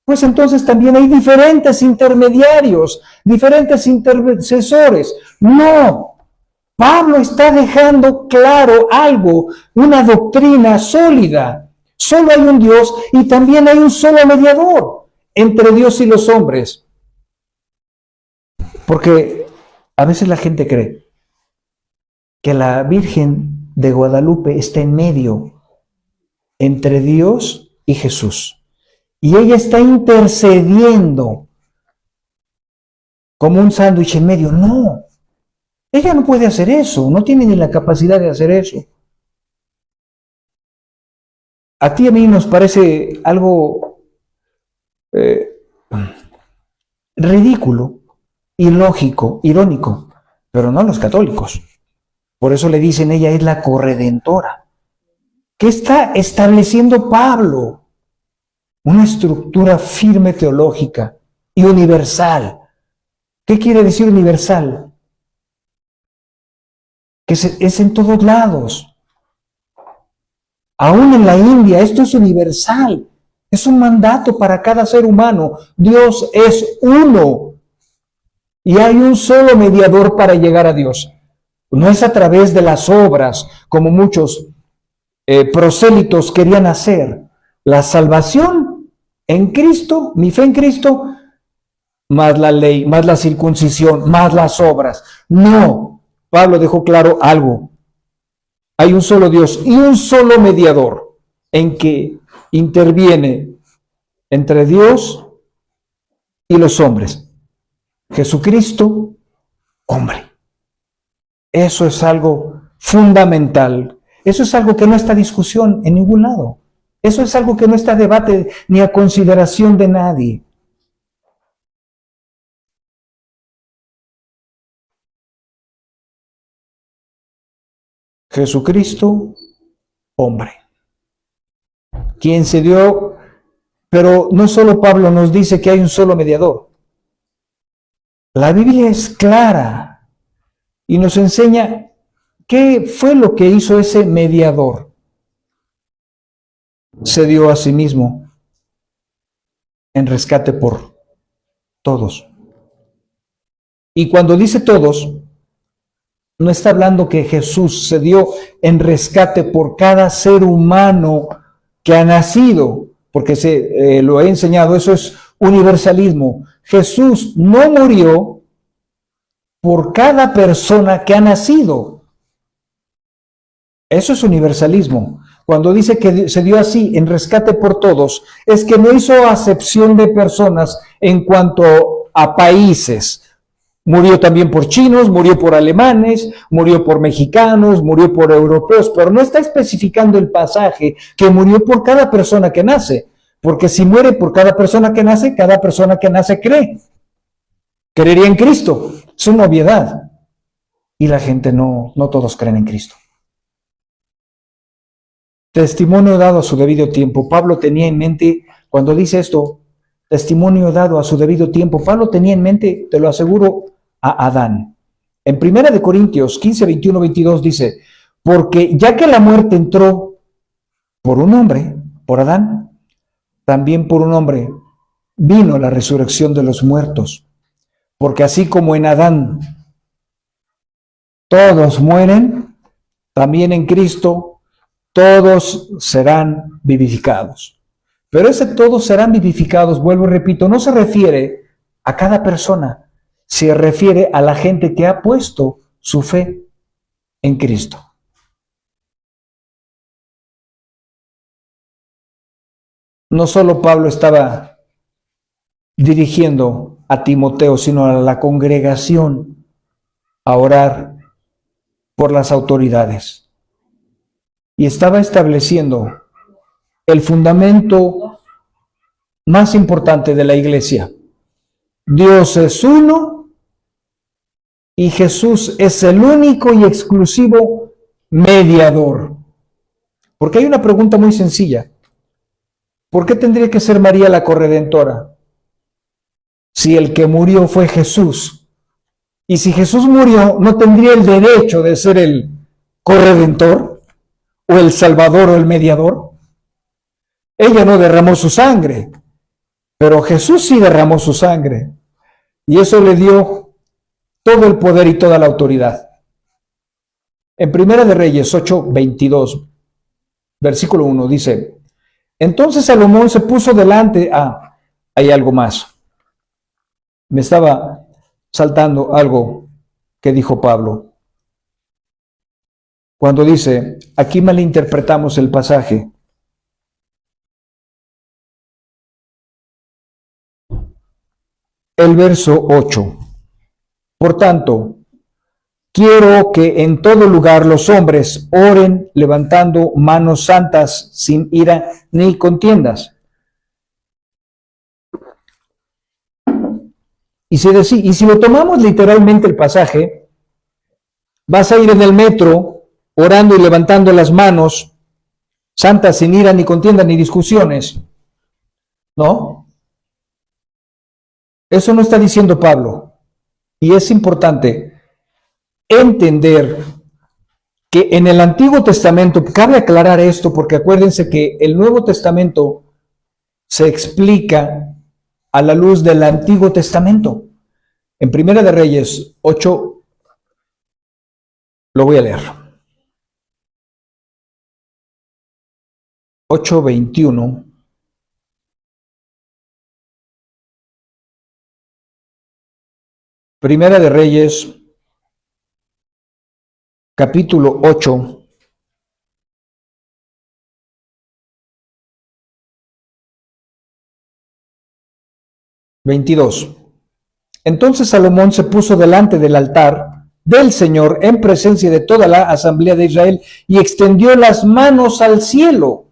Pues entonces también hay diferentes intermediarios, diferentes intercesores. No, Pablo está dejando claro algo, una doctrina sólida. Solo hay un Dios y también hay un solo mediador entre Dios y los hombres. Porque a veces la gente cree que la Virgen de Guadalupe está en medio entre Dios y Jesús. Y ella está intercediendo como un sándwich en medio. No, ella no puede hacer eso, no tiene ni la capacidad de hacer eso. A ti y a mí nos parece algo ridículo, ilógico, irónico, pero no a los católicos. Por eso le dicen, ella es la corredentora. ¿Qué está estableciendo Pablo? Una estructura firme teológica y universal. ¿Qué quiere decir universal? Que es en todos lados. Aún en la India, esto es universal. Es un mandato para cada ser humano. Dios es uno. Y hay un solo mediador para llegar a Dios. No es a través de las obras, como muchos prosélitos querían hacer. La salvación en Cristo, mi fe en Cristo, más la ley, más la circuncisión, más las obras. No, Pablo dejó claro algo. Hay un solo Dios y un solo mediador en que interviene entre Dios y los hombres. Jesucristo, hombre. Eso es algo fundamental. Eso es algo que no está a discusión en ningún lado. Eso es algo que no está a debate ni a consideración de nadie. Jesucristo, hombre. quien se dio, pero no solo Pablo nos dice que hay un solo mediador. La Biblia es clara y nos enseña qué fue lo que hizo ese mediador. Se dio a sí mismo en rescate por todos. Y cuando dice todos, no está hablando que Jesús se dio en rescate por cada ser humano que ha nacido, porque lo he enseñado, eso es universalismo. Jesús no murió por cada persona que ha nacido. Eso es universalismo. Cuando dice que se dio así en rescate por todos, es que no hizo acepción de personas en cuanto a países. Murió también por chinos, murió por alemanes, murió por mexicanos, murió por europeos, pero no está especificando el pasaje que murió por cada persona que nace, porque si muere por cada persona que nace cree. Creería en Cristo, es una obviedad. Y la gente no todos creen en Cristo. Testimonio dado a su debido tiempo. Pablo tenía en mente, cuando dice esto, testimonio dado a su debido tiempo, Pablo tenía en mente, te lo aseguro, a Adán. En 1 Corintios 15, 21, 22 dice, porque ya que la muerte entró por un hombre, por Adán, también por un hombre vino la resurrección de los muertos. Porque así como en Adán todos mueren, también en Cristo todos serán vivificados. Pero ese todos serán vivificados, vuelvo y repito, no se refiere a cada persona, se refiere a la gente que ha puesto su fe en Cristo. No solo Pablo estaba dirigiendo a Timoteo, sino a la congregación a orar por las autoridades. Y estaba estableciendo el fundamento más importante de la iglesia. Dios es uno y Jesús es el único y exclusivo mediador. Porque hay una pregunta muy sencilla. ¿Por qué tendría que ser María la corredentora? Si el que murió fue Jesús. Y si Jesús murió, ¿no tendría el derecho de ser el corredentor? ¿O el salvador o el mediador? Ella no derramó su sangre, pero Jesús sí derramó su sangre. Y eso le dio todo el poder y toda la autoridad. En Primera de Reyes 8:22, versículo 1, dice, entonces Salomón se puso delante, hay algo más. Me estaba saltando algo que dijo Pablo. Cuando dice, aquí malinterpretamos el pasaje. El verso 8. Por tanto, quiero que en todo lugar los hombres oren levantando manos santas sin ira ni contiendas. Y si lo tomamos literalmente el pasaje, vas a ir en el metro orando y levantando las manos santas sin ira ni contiendas ni discusiones. ¿No? Eso no está diciendo Pablo. Y es importante entender que en el Antiguo Testamento, cabe aclarar esto porque acuérdense que el Nuevo Testamento se explica a la luz del Antiguo Testamento. En Primera de Reyes 8, lo voy a leer. 8:21. Primera de Reyes, capítulo 8. (22) Entonces Salomón se puso delante del altar del Señor en presencia de toda la asamblea de Israel y extendió las manos al cielo.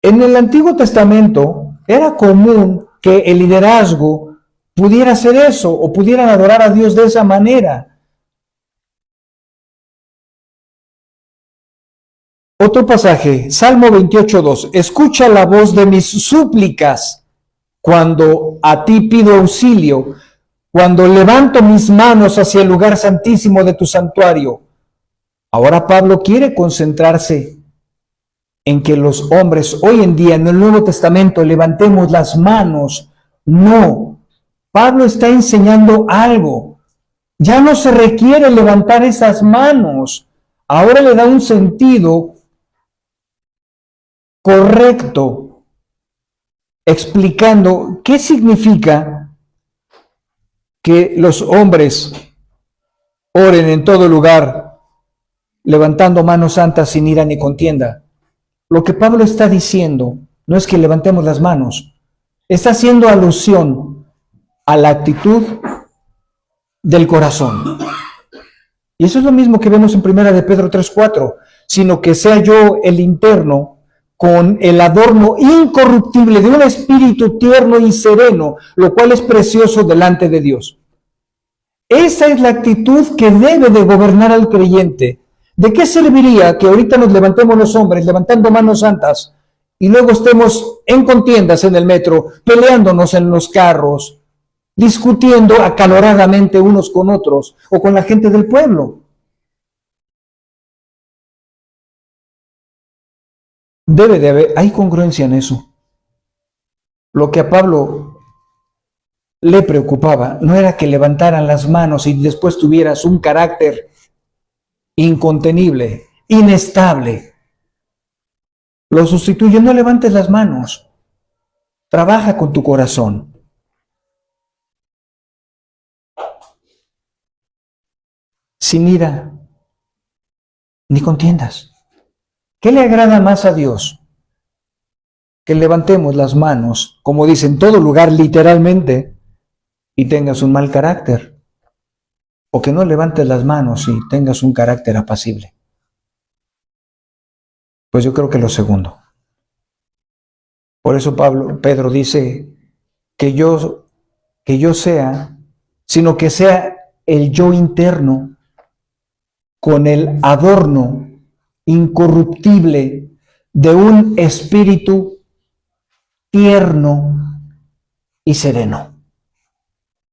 En el Antiguo Testamento era común que el liderazgo pudiera hacer eso o pudieran adorar a Dios de esa manera. Otro pasaje, Salmo 28:2. Escucha la voz de mis súplicas cuando a ti pido auxilio, cuando levanto mis manos hacia el lugar santísimo de tu santuario. Ahora Pablo quiere concentrarse en que los hombres hoy en día en el Nuevo Testamento levantemos las manos. No, Pablo está enseñando algo. Ya no se requiere levantar esas manos. Ahora le da un sentido correcto, explicando qué significa que los hombres oren en todo lugar, levantando manos santas sin ira ni contienda. Lo que Pablo está diciendo no es que levantemos las manos, está haciendo alusión a la actitud del corazón. Y eso es lo mismo que vemos en 1 de Pedro 3:4, sino que sea yo el interno con el adorno incorruptible de un espíritu tierno y sereno, lo cual es precioso delante de Dios. Esa es la actitud que debe de gobernar al creyente. ¿De qué serviría que ahorita nos levantemos los hombres, levantando manos santas, y luego estemos en contiendas en el metro, peleándonos en los carros, discutiendo acaloradamente unos con otros o con la gente del pueblo? Debe de haber, hay congruencia en eso. Lo que a Pablo le preocupaba no era que levantaran las manos y después tuvieras un carácter incontenible, inestable. Lo sustituye, no levantes las manos. Trabaja con tu corazón. Sin ira ni contiendas. ¿Qué le agrada más a Dios? Que levantemos las manos, como dice en todo lugar literalmente, y tengas un mal carácter, o que no levantes las manos y tengas un carácter apacible. Pues yo creo que lo segundo. Por eso Pedro dice que yo sea, sino que sea el yo interno con el adorno incorruptible de un espíritu tierno y sereno,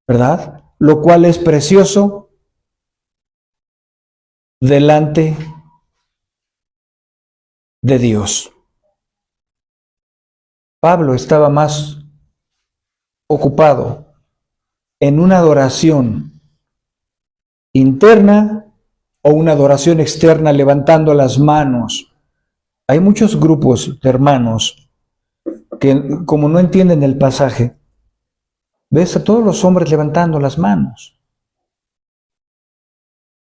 ¿verdad? Lo cual es precioso delante de Dios. Pablo estaba más ocupado en una adoración interna o una adoración externa levantando las manos. Hay muchos grupos de hermanos que, como no entienden el pasaje, ves a todos los hombres levantando las manos.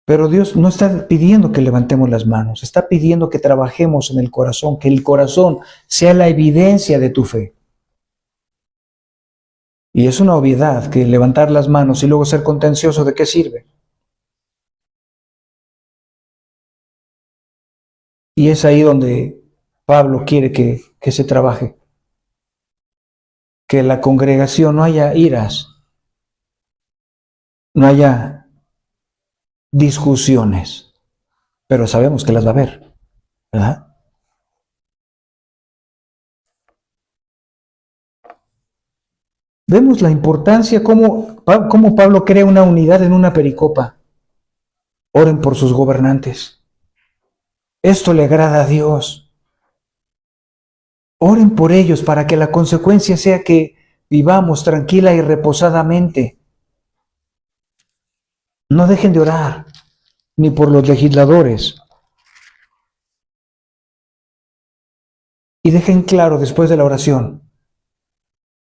Pero Dios no está pidiendo que levantemos las manos, está pidiendo que trabajemos en el corazón, que el corazón sea la evidencia de tu fe. Y es una obviedad que levantar las manos y luego ser contencioso, ¿de qué sirve? Y es ahí donde Pablo quiere que se trabaje. Que en la congregación no haya iras, no haya discusiones, pero sabemos que las va a haber, ¿verdad? Vemos la importancia, cómo Pablo crea una unidad en una pericopa. Oren por sus gobernantes. Esto le agrada a Dios. Oren por ellos para que la consecuencia sea que vivamos tranquila y reposadamente. No dejen de orar, ni por los legisladores. Y dejen claro después de la oración,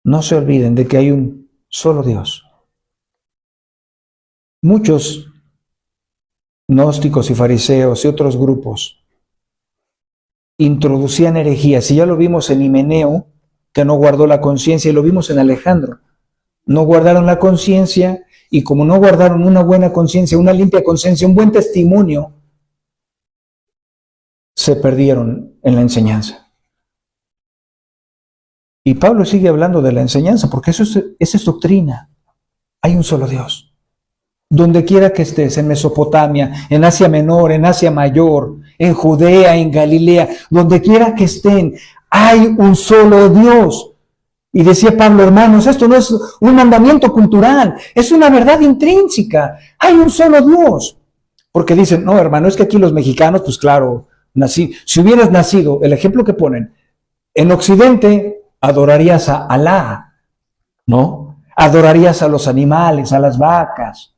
no se olviden de que hay un solo Dios. Muchos gnósticos y fariseos y otros grupos introducían herejías, y ya lo vimos en Himeneo, que no guardó la conciencia, y lo vimos en Alejandro. No guardaron la conciencia, y como no guardaron una buena conciencia, una limpia conciencia, un buen testimonio, se perdieron en la enseñanza. Y Pablo sigue hablando de la enseñanza, porque esa es doctrina. Hay un solo Dios. Donde quiera que estés, en Mesopotamia, en Asia Menor, en Asia Mayor, en Judea, en Galilea, donde quiera que estén, hay un solo Dios. Y decía Pablo, hermanos, esto no es un mandamiento cultural, es una verdad intrínseca. Hay un solo Dios. Porque dicen, no, hermano, es que aquí los mexicanos, pues claro, si hubieras nacido, el ejemplo que ponen, en Occidente adorarías a Alá, ¿no? Adorarías a los animales, a las vacas.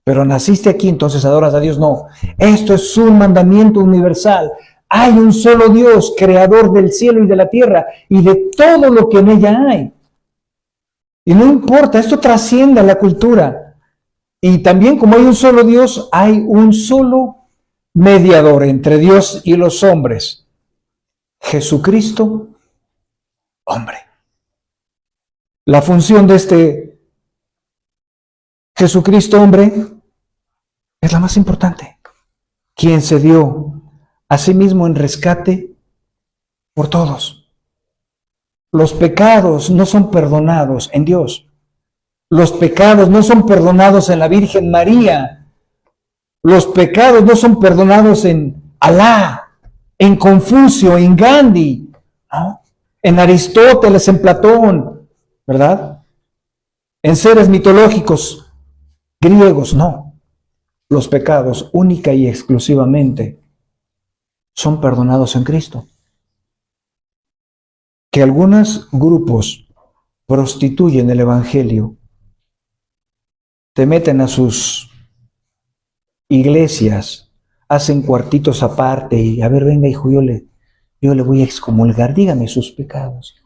Pero naciste aquí, entonces adoras a Dios. No, esto es un mandamiento universal. Hay un solo Dios, creador del cielo y de la tierra y de todo lo que en ella hay. Y no importa, esto trasciende a la cultura. Y también como hay un solo Dios, hay un solo mediador entre Dios y los hombres. Jesucristo, hombre. La función de este Jesucristo, hombre, es la más importante. Quien se dio a sí mismo en rescate por todos. Los pecados no son perdonados en Dios. Los pecados no son perdonados en la Virgen María. Los pecados no son perdonados en Alá, en Confucio, en Gandhi, ¿no? En Aristóteles, en Platón, ¿verdad? En seres mitológicos griegos, no. Los pecados única y exclusivamente son perdonados en Cristo. Que algunos grupos prostituyen el Evangelio, te meten a sus iglesias, hacen cuartitos aparte y a ver, venga hijo, yo le voy a excomulgar, dígame sus pecados.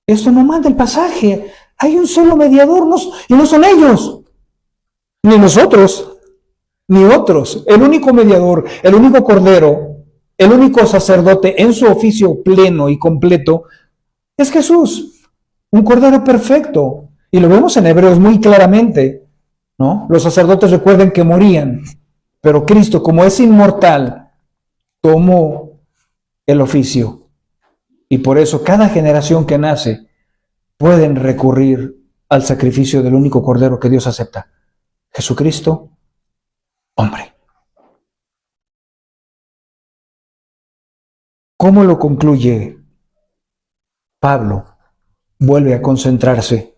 Esto no manda el pasaje, hay un solo mediador y no son ellos, ni nosotros, ni otros. El único mediador, el único cordero, el único sacerdote en su oficio pleno y completo es Jesús, un cordero perfecto. Y lo vemos en Hebreos muy claramente, ¿no? Los sacerdotes recuerden que morían, pero Cristo, como es inmortal, tomó el oficio. Y por eso cada generación que nace pueden recurrir al sacrificio del único cordero que Dios acepta. Jesucristo, hombre. ¿Cómo lo concluye Pablo? Vuelve a concentrarse.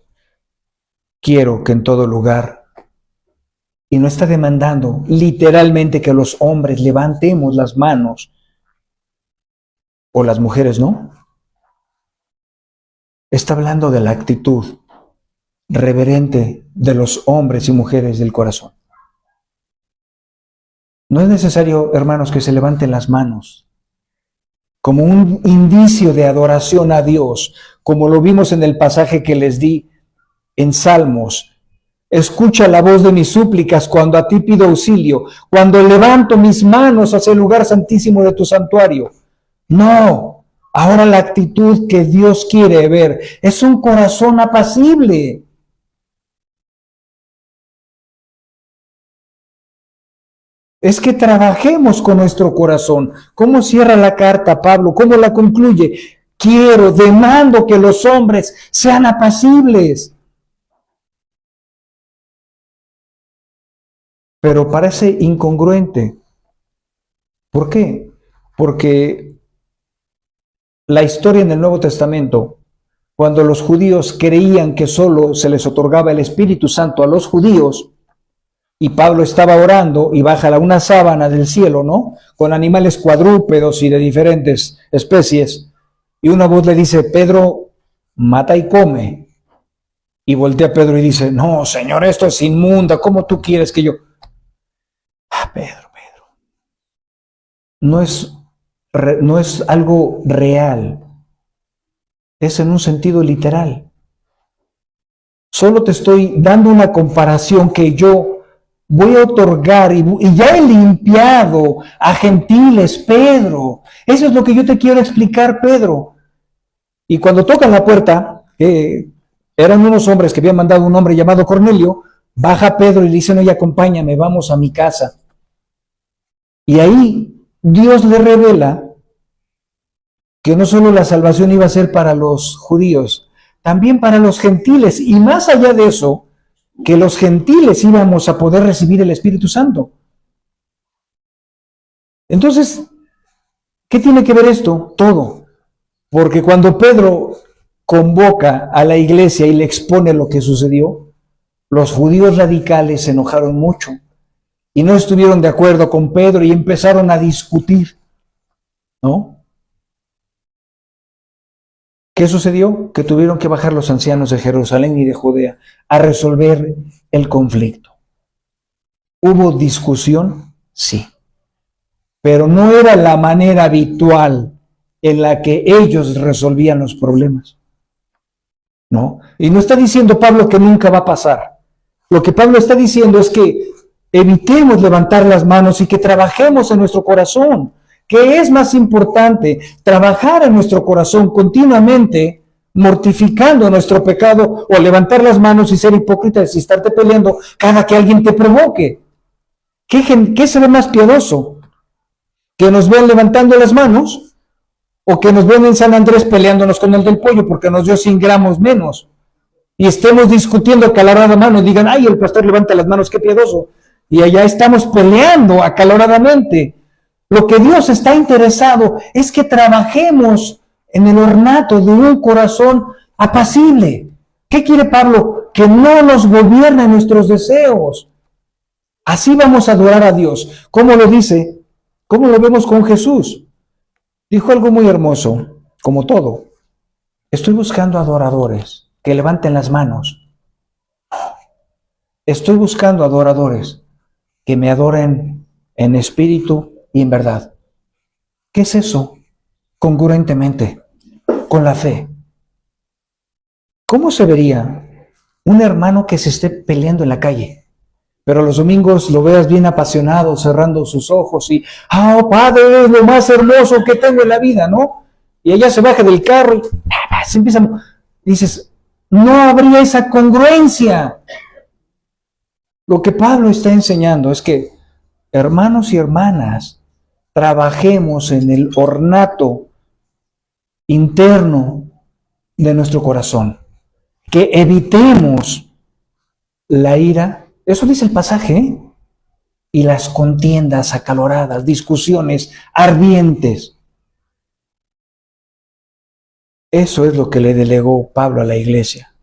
Quiero que en todo lugar, y no está demandando literalmente que los hombres levantemos las manos, o las mujeres no. Está hablando de la actitud reverente de los hombres y mujeres del corazón. No es necesario, hermanos, que se levanten las manos como un indicio de adoración a Dios, como lo vimos en el pasaje que les di en Salmos. Escucha la voz de mis súplicas cuando a ti pido auxilio, cuando levanto mis manos hacia el lugar santísimo de tu santuario. No, ahora la actitud que Dios quiere ver es un corazón apacible. Es que trabajemos con nuestro corazón. ¿Cómo cierra la carta Pablo? ¿Cómo la concluye? Demando que los hombres sean apacibles. Pero parece incongruente. ¿Por qué? Porque la historia en el Nuevo Testamento, cuando los judíos creían que solo se les otorgaba el Espíritu Santo a los judíos, y Pablo estaba orando y baja una sábana del cielo, ¿no? Con animales cuadrúpedos y de diferentes especies. Y una voz le dice, Pedro, mata y come. Y voltea Pedro y dice, no, Señor, esto es inmunda, ¿cómo tú quieres que yo? Pedro, no es algo real, es en un sentido literal. Solo te estoy dando una comparación que yo voy a otorgar y ya he limpiado a gentiles, Pedro. Eso es lo que yo te quiero explicar, Pedro. Y cuando tocan la puerta, eran unos hombres que habían mandado un hombre llamado Cornelio, baja Pedro y le dice, oye, acompáñame, vamos a mi casa. Y ahí Dios le revela que no solo la salvación iba a ser para los judíos, también para los gentiles, y más allá de eso, que los gentiles íbamos a poder recibir el Espíritu Santo. Entonces, ¿qué tiene que ver esto? Todo. Porque cuando Pedro convoca a la iglesia y le expone lo que sucedió, los judíos radicales se enojaron mucho y no estuvieron de acuerdo con Pedro y empezaron a discutir, ¿no? ¿Qué sucedió? Que tuvieron que bajar los ancianos de Jerusalén y de Judea a resolver el conflicto. ¿Hubo discusión? Sí. Pero no era la manera habitual en la que ellos resolvían los problemas. ¿No? Y no está diciendo Pablo que nunca va a pasar. Lo que Pablo está diciendo es que evitemos levantar las manos y que trabajemos en nuestro corazón. ¿Qué es más importante? Trabajar en nuestro corazón continuamente, mortificando nuestro pecado, o levantar las manos y ser hipócritas y estarte peleando cada que alguien te provoque. ¿Qué se ve más piadoso? ¿Que nos vean levantando las manos o que nos ven en San Andrés peleándonos con el del pollo porque nos dio 100 gramos menos? Y estemos discutiendo acalorada mano, digan, ay, el pastor levanta las manos, qué piadoso. Y allá estamos peleando acaloradamente. Lo que Dios está interesado es que trabajemos en el ornato de un corazón apacible. ¿Qué quiere Pablo? Que no nos gobiernen nuestros deseos. Así vamos a adorar a Dios. ¿Cómo lo dice? ¿Cómo lo vemos con Jesús? Dijo algo muy hermoso, como todo. Estoy buscando adoradores que levanten las manos. Estoy buscando adoradores que me adoren en espíritu y en verdad. ¿Qué es eso? Congruentemente, con la fe. ¿Cómo se vería un hermano que se esté peleando en la calle, pero los domingos lo veas bien apasionado, cerrando sus ojos y, Padre, es lo más hermoso que tengo en la vida, ¿no? Y ella se baja del carro y se empieza, dices, no habría esa congruencia. Lo que Pablo está enseñando es que, hermanos y hermanas, trabajemos en el ornato interno de nuestro corazón, que evitemos la ira, eso dice el pasaje, ¿eh? Y las contiendas acaloradas, discusiones ardientes. Eso es lo que le delegó Pablo a la iglesia.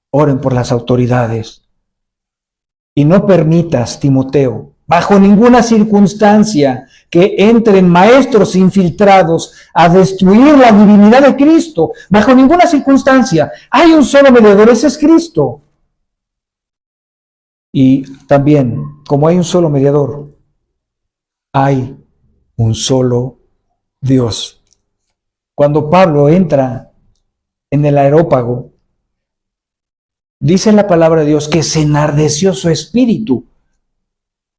Oren por las autoridades. Y no permitas, Timoteo, bajo ninguna circunstancia, que entren maestros infiltrados a destruir la divinidad de Cristo. Bajo ninguna circunstancia. Hay un solo mediador, ese es Cristo. Y también, como hay un solo mediador, hay un solo Dios. Cuando Pablo entra en el areópago, dice la palabra de Dios que se enardeció su espíritu.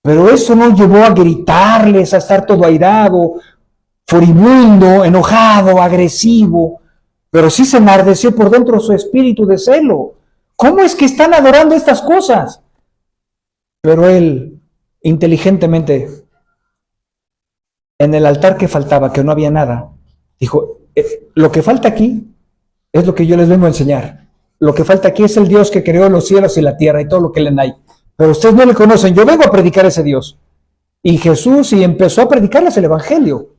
Pero eso no llevó a gritarles, a estar todo airado, furibundo, enojado, agresivo. Pero sí se enardeció por dentro su espíritu de celo. ¿Cómo es que están adorando estas cosas? Pero él, inteligentemente, en el altar que faltaba, que no había nada, dijo, lo que falta aquí es lo que yo les vengo a enseñar. Lo que falta aquí es el Dios que creó los cielos y la tierra y todo lo que le hay. Pero ustedes no le conocen, yo vengo a predicar a ese Dios. Y Jesús y empezó a predicarles el Evangelio.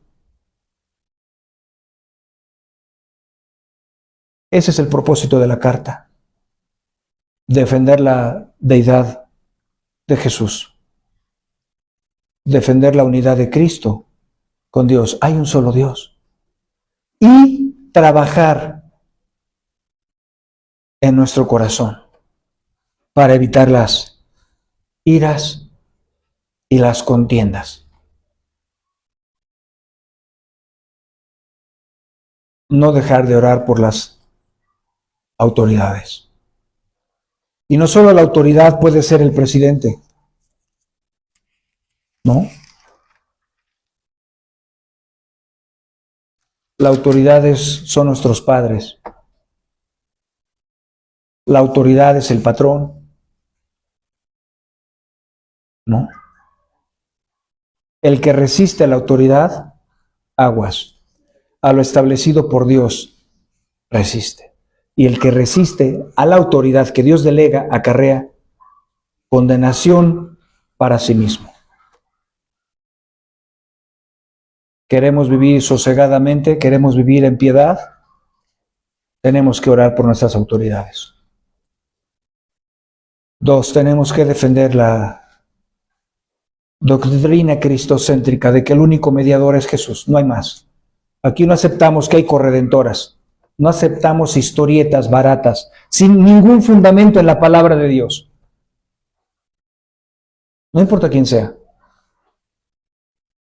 Ese es el propósito de la carta. Defender la deidad de Jesús. Defender la unidad de Cristo con Dios. Hay un solo Dios. Y trabajar en nuestro corazón para evitar las iras y las contiendas. No dejar de orar por las autoridades. Y no solo la autoridad puede ser el presidente, ¿no? La autoridad son nuestros padres. La autoridad es el patrón, ¿no? El que resiste a la autoridad, aguas. A lo establecido por Dios, resiste. Y el que resiste a la autoridad que Dios delega, acarrea condenación para sí mismo. queremos vivir sosegadamente, queremos vivir en piedad, tenemos que orar por nuestras autoridades. 2, tenemos que defender la doctrina cristocéntrica de que el único mediador es Jesús, no hay más. Aquí no aceptamos que hay corredentoras, no aceptamos historietas baratas, sin ningún fundamento en la palabra de Dios. No importa quién sea,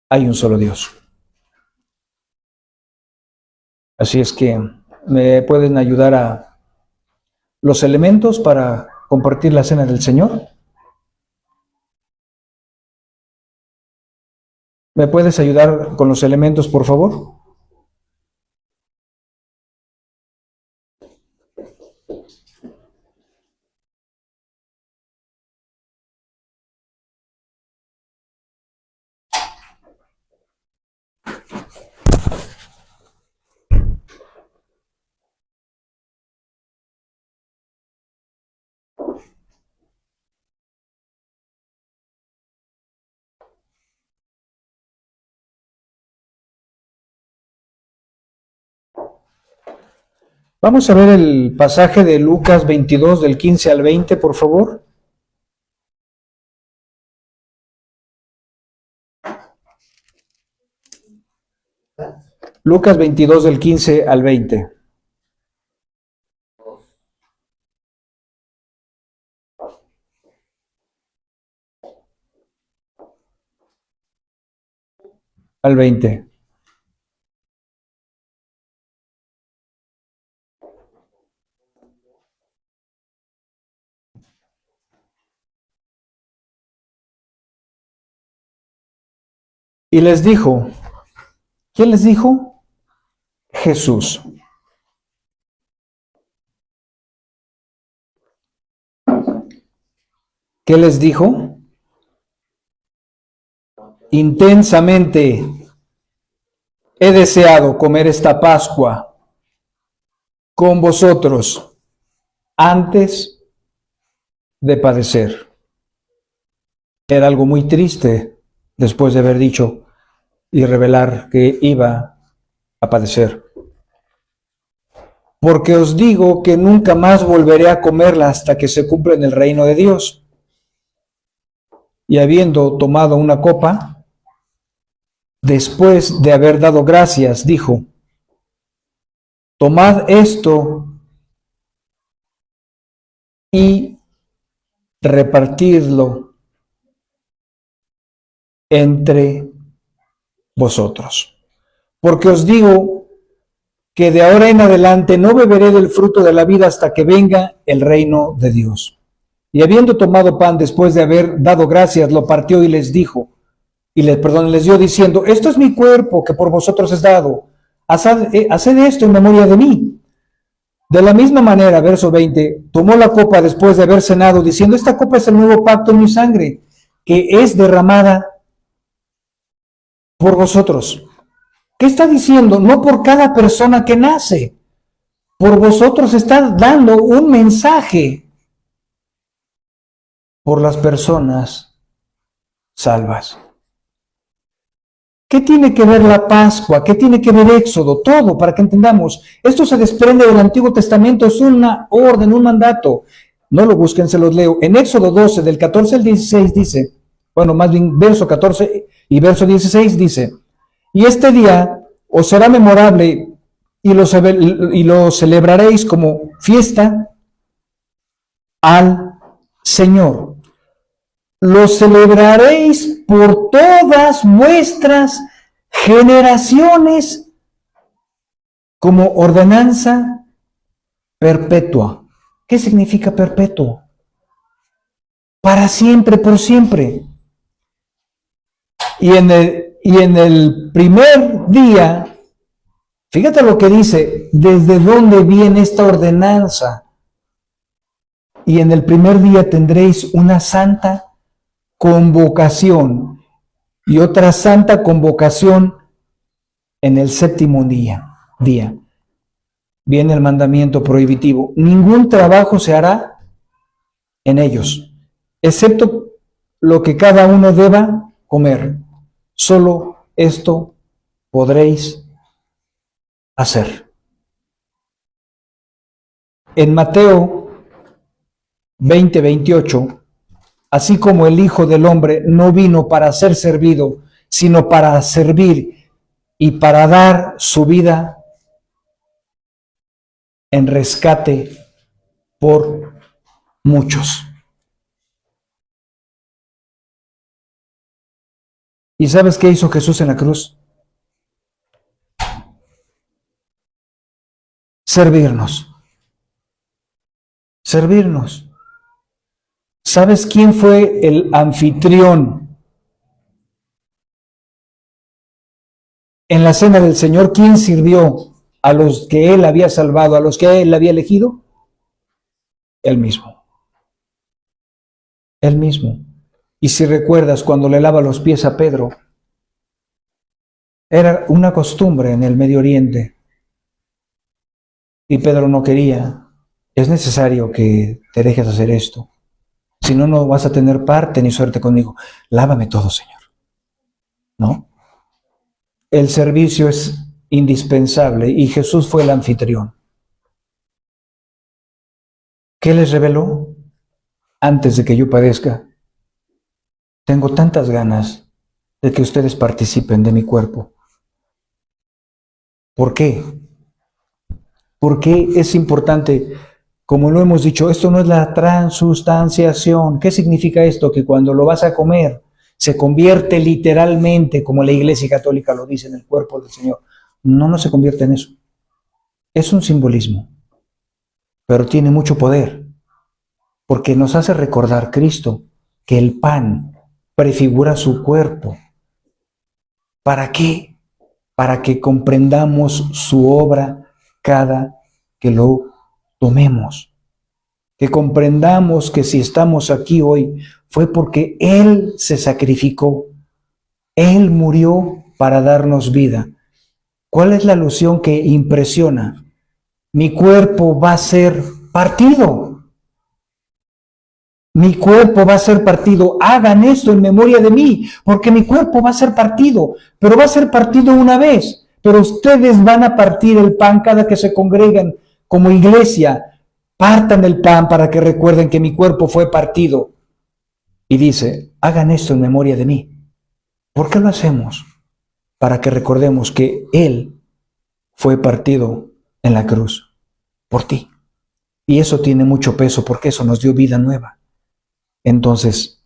hay un solo Dios. Así es que me pueden ayudar a los elementos para compartir la cena del Señor. ¿Me puedes ayudar con los elementos, por favor? Vamos a ver el pasaje de Lucas 22, del 15 al 20, por favor. Lucas 22, del 15 al 20. Al 20. Y les dijo, ¿quién les dijo? Jesús. ¿Qué les dijo? Intensamente he deseado comer esta Pascua con vosotros antes de padecer. Era algo muy triste después de haber dicho y revelar que iba a padecer. Porque os digo que nunca más volveré a comerla hasta que se cumpla en el reino de Dios. Y habiendo tomado una copa, después de haber dado gracias, dijo, tomad esto y repartidlo entre vosotros. Porque os digo que de ahora en adelante no beberé del fruto de la vida hasta que venga el reino de Dios. Y habiendo tomado pan después de haber dado gracias, lo partió y les dijo, les dio diciendo, esto es mi cuerpo que por vosotros es dado, haced esto en memoria de mí. De la misma manera, verso 20, tomó la copa después de haber cenado, diciendo, esta copa es el nuevo pacto en mi sangre, que es derramada por vosotros. ¿Qué está diciendo? No por cada persona que nace, por vosotros está dando un mensaje por las personas salvas. ¿Qué tiene que ver la Pascua? ¿Qué tiene que ver Éxodo? Todo, para que entendamos. Esto se desprende del Antiguo Testamento, es una orden, un mandato. No lo busquen, se los leo. En Éxodo 12, del 14 al 16 dice, bueno, más bien verso 14 y verso 16 dice, y este día os será memorable y lo celebraréis como fiesta al Señor. Lo celebraréis por todas vuestras generaciones como ordenanza perpetua. ¿Qué significa perpetuo? Para siempre, por siempre. Y en el primer día, fíjate lo que dice, desde dónde viene esta ordenanza. Y en el primer día tendréis una santa convocación y otra santa convocación en el séptimo día. Viene el mandamiento prohibitivo. Ningún trabajo se hará en ellos, excepto lo que cada uno deba comer. Solo esto podréis hacer. En Mateo 20:28, así como el Hijo del Hombre no vino para ser servido, sino para servir y para dar su vida en rescate por muchos. ¿Y sabes qué hizo Jesús en la cruz? Servirnos. Servirnos. ¿Sabes quién fue el anfitrión en la cena del Señor? ¿Quién sirvió a los que Él había salvado, a los que Él había elegido? Él mismo. Él mismo. Y si recuerdas cuando le lava los pies a Pedro, era una costumbre en el Medio Oriente. Y Pedro no quería. Es necesario que te dejes hacer esto. Si no, no vas a tener parte ni suerte conmigo. Lávame todo, Señor. ¿No? El servicio es indispensable y Jesús fue el anfitrión. ¿Qué les reveló? Antes de que yo padezca, tengo tantas ganas de que ustedes participen de mi cuerpo. ¿Por qué? Porque es importante, como lo hemos dicho, esto no es la transustanciación. ¿Qué significa esto? Que cuando lo vas a comer, se convierte literalmente, como la Iglesia Católica lo dice, en el cuerpo del Señor. No, no se convierte en eso. Es un simbolismo, pero tiene mucho poder, porque nos hace recordar Cristo que el pan prefigura su cuerpo. ¿Para qué? Para que comprendamos su obra cada que lo tomemos. Que comprendamos que si estamos aquí hoy fue porque Él se sacrificó. Él murió para darnos vida. ¿Cuál es la alusión que impresiona? Mi cuerpo va a ser partido. Mi cuerpo va a ser partido. Hagan esto en memoria de mí, porque mi cuerpo va a ser partido, pero va a ser partido una vez. Pero ustedes van a partir el pan cada que se congregan como iglesia. Partan el pan para que recuerden que mi cuerpo fue partido. Y dice, hagan esto en memoria de mí. ¿Por qué lo hacemos? Para que recordemos que Él fue partido en la cruz por ti. Y eso tiene mucho peso porque eso nos dio vida nueva. Entonces,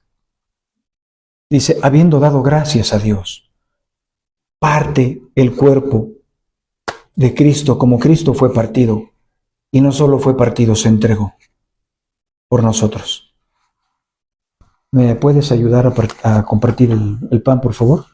dice, habiendo dado gracias a Dios, parte el cuerpo de Cristo como Cristo fue partido. Y no solo fue partido, se entregó por nosotros. ¿Me puedes ayudar a compartir el pan, por favor?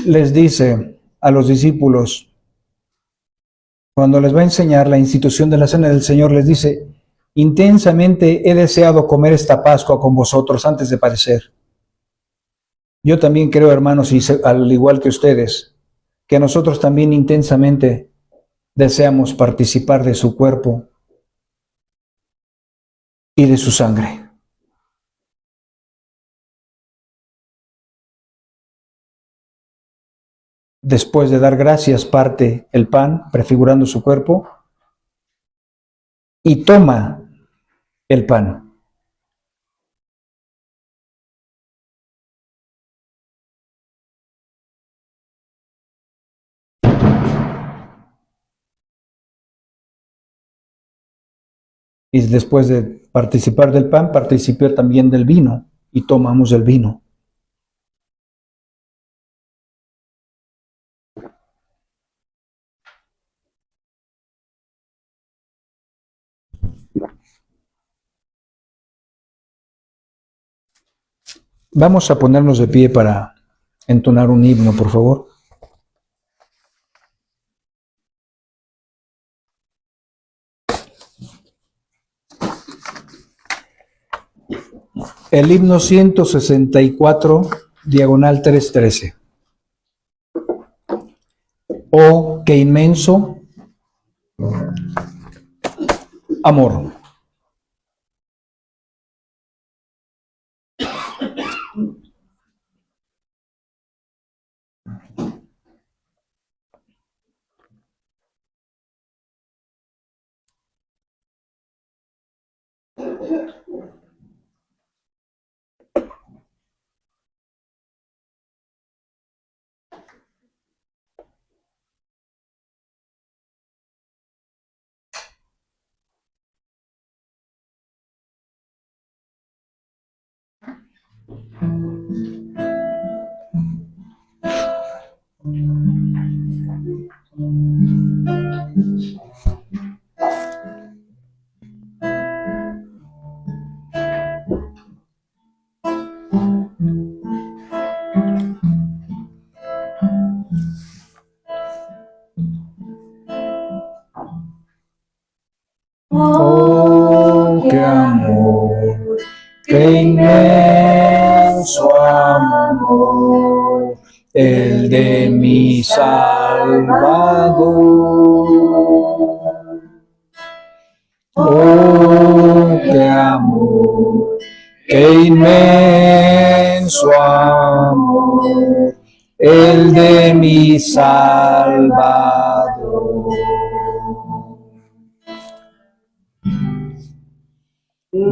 Les dice a los discípulos, cuando les va a enseñar la institución de la Cena del Señor, les dice, intensamente he deseado comer esta Pascua con vosotros antes de padecer. Yo también creo, hermanos, y al igual que ustedes, que nosotros también intensamente deseamos participar de su cuerpo y de su sangre. Después de dar gracias, parte el pan, prefigurando su cuerpo, y toma el pan. Y después de participar del pan, participar también del vino, y tomamos el vino. Vamos a ponernos de pie para entonar un himno, por favor. El himno 164, diagonal 313. Oh, qué inmenso amor. Oh, qué amor, qué inmenso amor, el de mi Salvador. Oh, qué amor, qué inmenso amor, el de mi Salvador.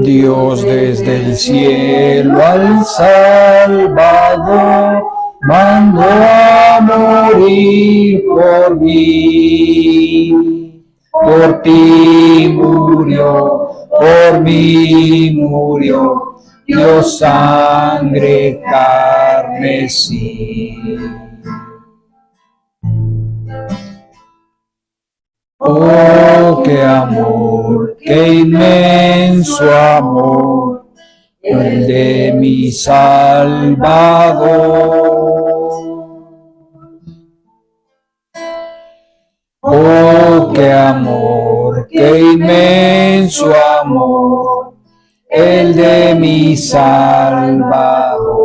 Dios desde el cielo al Salvador mandó a morir por mí. Por ti murió, por mí murió, dio sangre carmesí. Oh, qué amor, qué inmenso amor, el de mi Salvador. Oh, qué amor, qué inmenso amor, el de mi Salvador.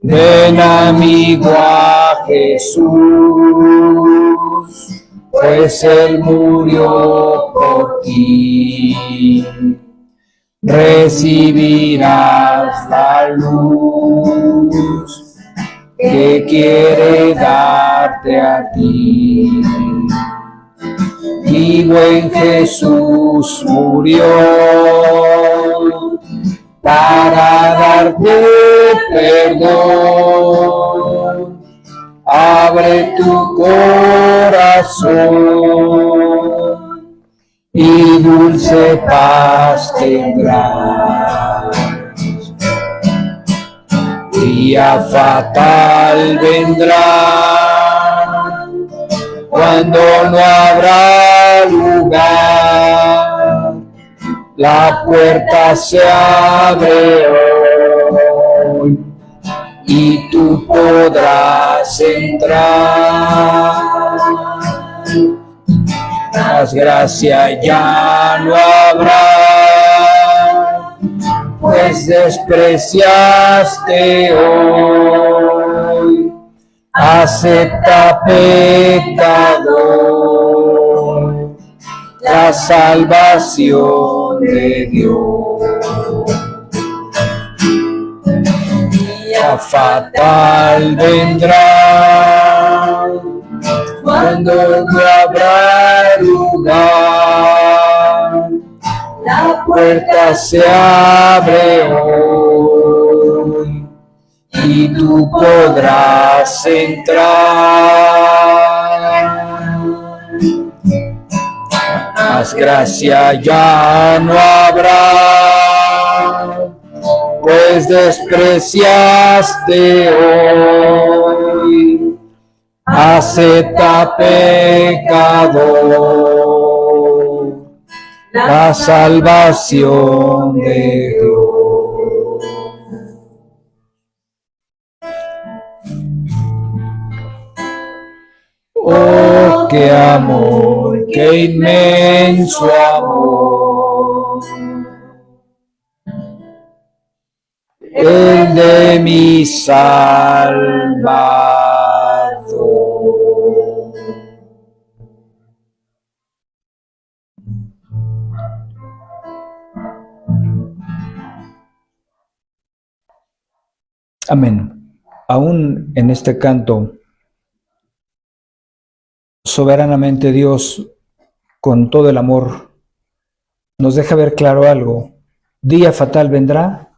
Ven, amigo, a Jesús, pues Él murió por ti. Recibirás la luz que quiere darte a ti. Mi buen Jesús murió para darte perdón. Abre tu corazón y dulce paz tendrás. Día fatal vendrá cuando no habrá lugar. La puerta se abre hoy y tú podrás entrar. Más gracia ya no habrá, pues despreciaste hoy. Acepta, pecador, la salvación de Dios. Día fatal vendrá cuando no habrá lugar. La puerta se abre hoy y tú podrás entrar. Más gracia ya no habrá, pues despreciaste hoy. Acepta, pecador, la salvación de Dios. Oh, qué amor, qué inmenso amor, el de mi Salvador. Amén. Aún en este canto, soberanamente Dios, con todo el amor, nos deja ver claro algo. Día fatal vendrá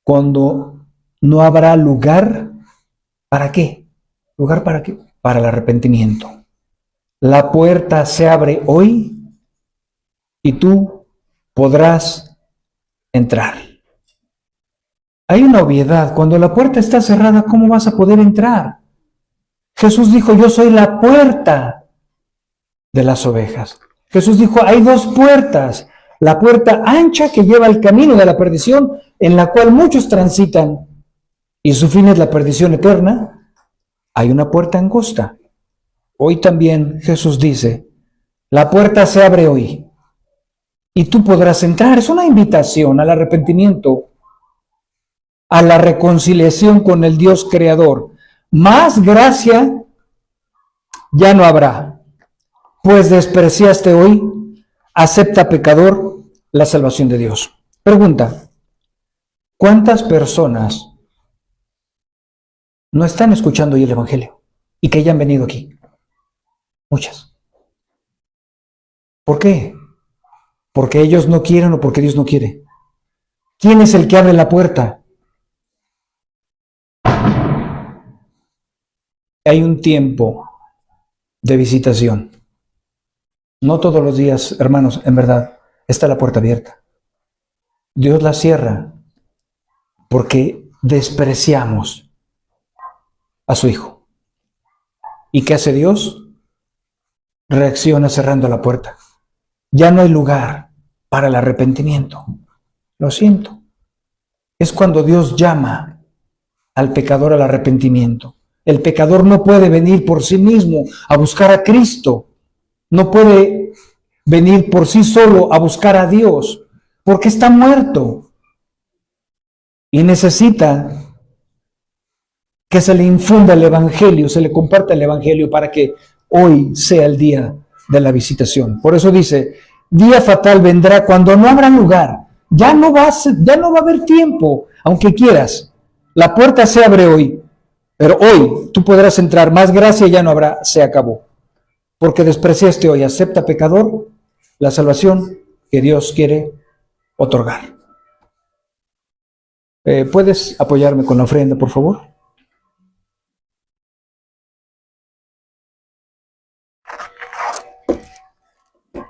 cuando no habrá lugar. ¿Para qué? ¿Lugar para qué? Para el arrepentimiento. La puerta se abre hoy y tú podrás entrar. Hay una obviedad. Cuando la puerta está cerrada, ¿cómo vas a poder entrar? Jesús dijo, yo soy la puerta de las ovejas. Jesús dijo, hay dos puertas. La puerta ancha que lleva al camino de la perdición, en la cual muchos transitan, y su fin es la perdición eterna. Hay una puerta angosta. Hoy también Jesús dice, la puerta se abre hoy, y tú podrás entrar. Es una invitación al arrepentimiento, a la reconciliación con el Dios creador. Más gracia ya no habrá, pues despreciaste hoy, acepta pecador la salvación de Dios. Pregunta, ¿cuántas personas no están escuchando hoy el Evangelio y que ya han venido aquí? Muchas. ¿Por qué? ¿Porque ellos no quieren o porque Dios no quiere? ¿Quién es el que abre la puerta? Hay un tiempo de visitación. No todos los días, hermanos, en verdad, está la puerta abierta. Dios la cierra porque despreciamos a su Hijo. ¿Y qué hace Dios? Reacciona cerrando la puerta. Ya no hay lugar para el arrepentimiento. Lo siento. Es cuando Dios llama al pecador al arrepentimiento. El pecador no puede venir por sí mismo a buscar a Cristo. No puede venir por sí solo a buscar a Dios, porque está muerto. Y necesita que se le infunda el Evangelio, se le comparta el Evangelio para que hoy sea el día de la visitación. Por eso dice, día fatal vendrá cuando no habrá lugar. Ya no va a haber tiempo, aunque quieras. La puerta se abre hoy, pero hoy tú podrás entrar. Más gracia ya no habrá, se acabó. Porque despreciaste hoy, acepta pecador la salvación que Dios quiere otorgar. ¿Puedes apoyarme con la ofrenda, por favor?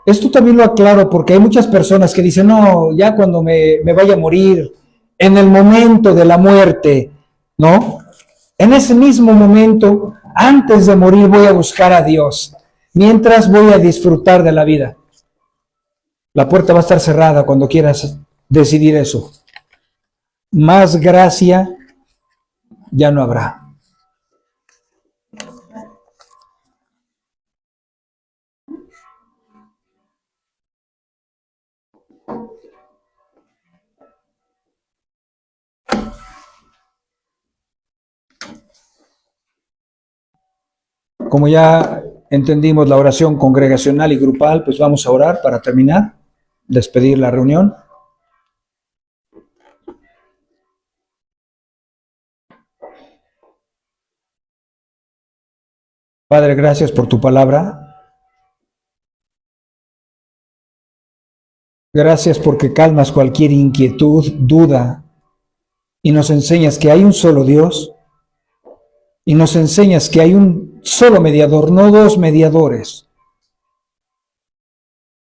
Esto también lo aclaro porque hay muchas personas que dicen, no, ya cuando me vaya a morir, en el momento de la muerte, ¿no? En ese mismo momento, antes de morir, voy a buscar a Dios, mientras voy a disfrutar de la vida. La puerta va a estar cerrada cuando quieras decidir eso. Más gracia ya no habrá. Como ya entendimos la oración congregacional y grupal, pues vamos a orar para terminar, despedir la reunión. Padre, gracias por tu palabra. Gracias porque calmas cualquier inquietud, duda, y nos enseñas que hay un solo Dios, y nos enseñas que hay un solo mediador, no dos mediadores.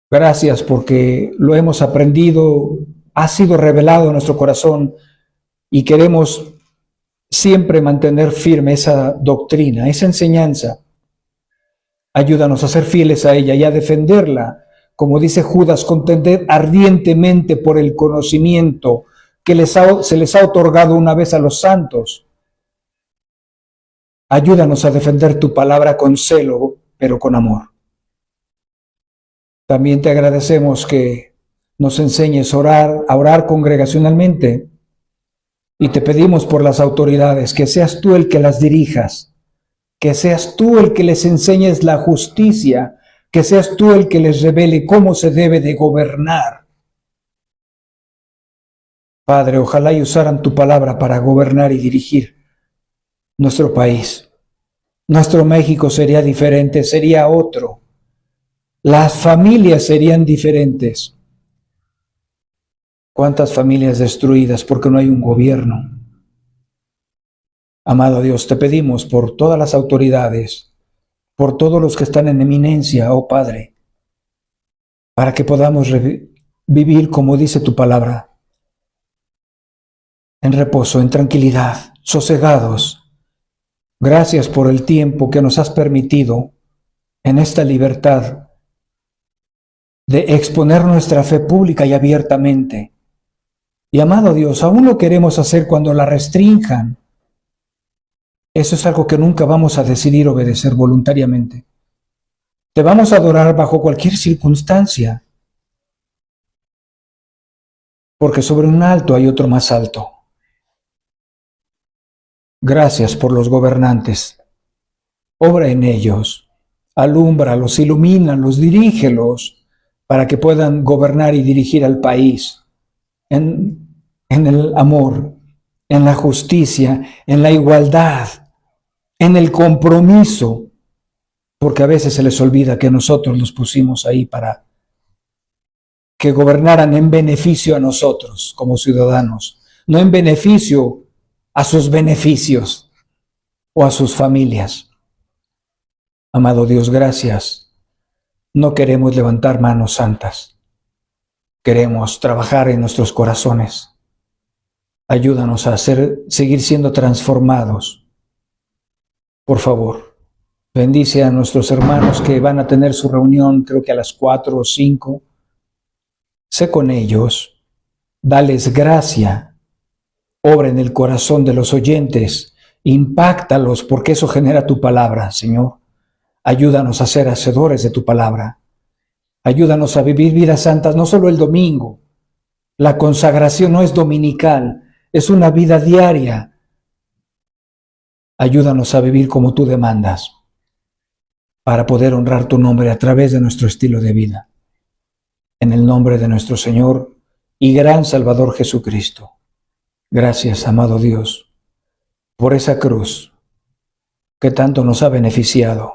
Gracias porque lo hemos aprendido, ha sido revelado en nuestro corazón, y queremos siempre mantener firme esa doctrina, esa enseñanza. Ayúdanos a ser fieles a ella y a defenderla como dice Judas, contended ardientemente por el conocimiento que se les ha otorgado una vez a los santos. Ayúdanos a defender tu palabra con celo, pero con amor. También te agradecemos que nos enseñes a orar congregacionalmente, y te pedimos por las autoridades que seas tú el que las dirijas, que seas tú el que les enseñes la justicia, que seas tú el que les revele cómo se debe de gobernar. Padre, ojalá y usaran tu palabra para gobernar y dirigir nuestro país. Nuestro México sería diferente, sería otro. Las familias serían diferentes. ¿Cuántas familias destruidas porque no hay un gobierno? Amado Dios, te pedimos por todas las autoridades, por todos los que están en eminencia, oh Padre, para que podamos vivir como dice tu palabra, en reposo, en tranquilidad, sosegados. Gracias por el tiempo que nos has permitido en esta libertad de exponer nuestra fe pública y abiertamente. Y amado Dios, aún lo queremos hacer cuando la restrinjan. Eso es algo que nunca vamos a decidir obedecer voluntariamente. Te vamos a adorar bajo cualquier circunstancia, porque sobre un alto hay otro más alto. Gracias por los gobernantes. Obra en ellos, alúmbralos, ilumínalos, dirígelos, para que puedan gobernar y dirigir al país en el amor, en la justicia, en la igualdad, en el compromiso, porque a veces se les olvida que nosotros los pusimos ahí para que gobernaran en beneficio a nosotros como ciudadanos, no en beneficio a sus beneficios o a sus familias. Amado Dios, gracias. No queremos levantar manos santas. Queremos trabajar en nuestros corazones. Ayúdanos a seguir siendo transformados. Por favor, bendice a nuestros hermanos que van a tener su reunión, creo que a las 4 o 5. Sé con ellos, dales gracia, obra en el corazón de los oyentes, impáctalos porque eso genera tu palabra, Señor. Ayúdanos a ser hacedores de tu palabra. Ayúdanos a vivir vidas santas, no solo el domingo. La consagración no es dominical, es una vida diaria. Ayúdanos a vivir como tú demandas, para poder honrar tu nombre a través de nuestro estilo de vida. En el nombre de nuestro Señor y gran Salvador Jesucristo. Gracias, amado Dios, por esa cruz que tanto nos ha beneficiado.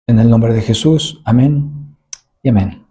En el nombre de Jesús, amén y amén.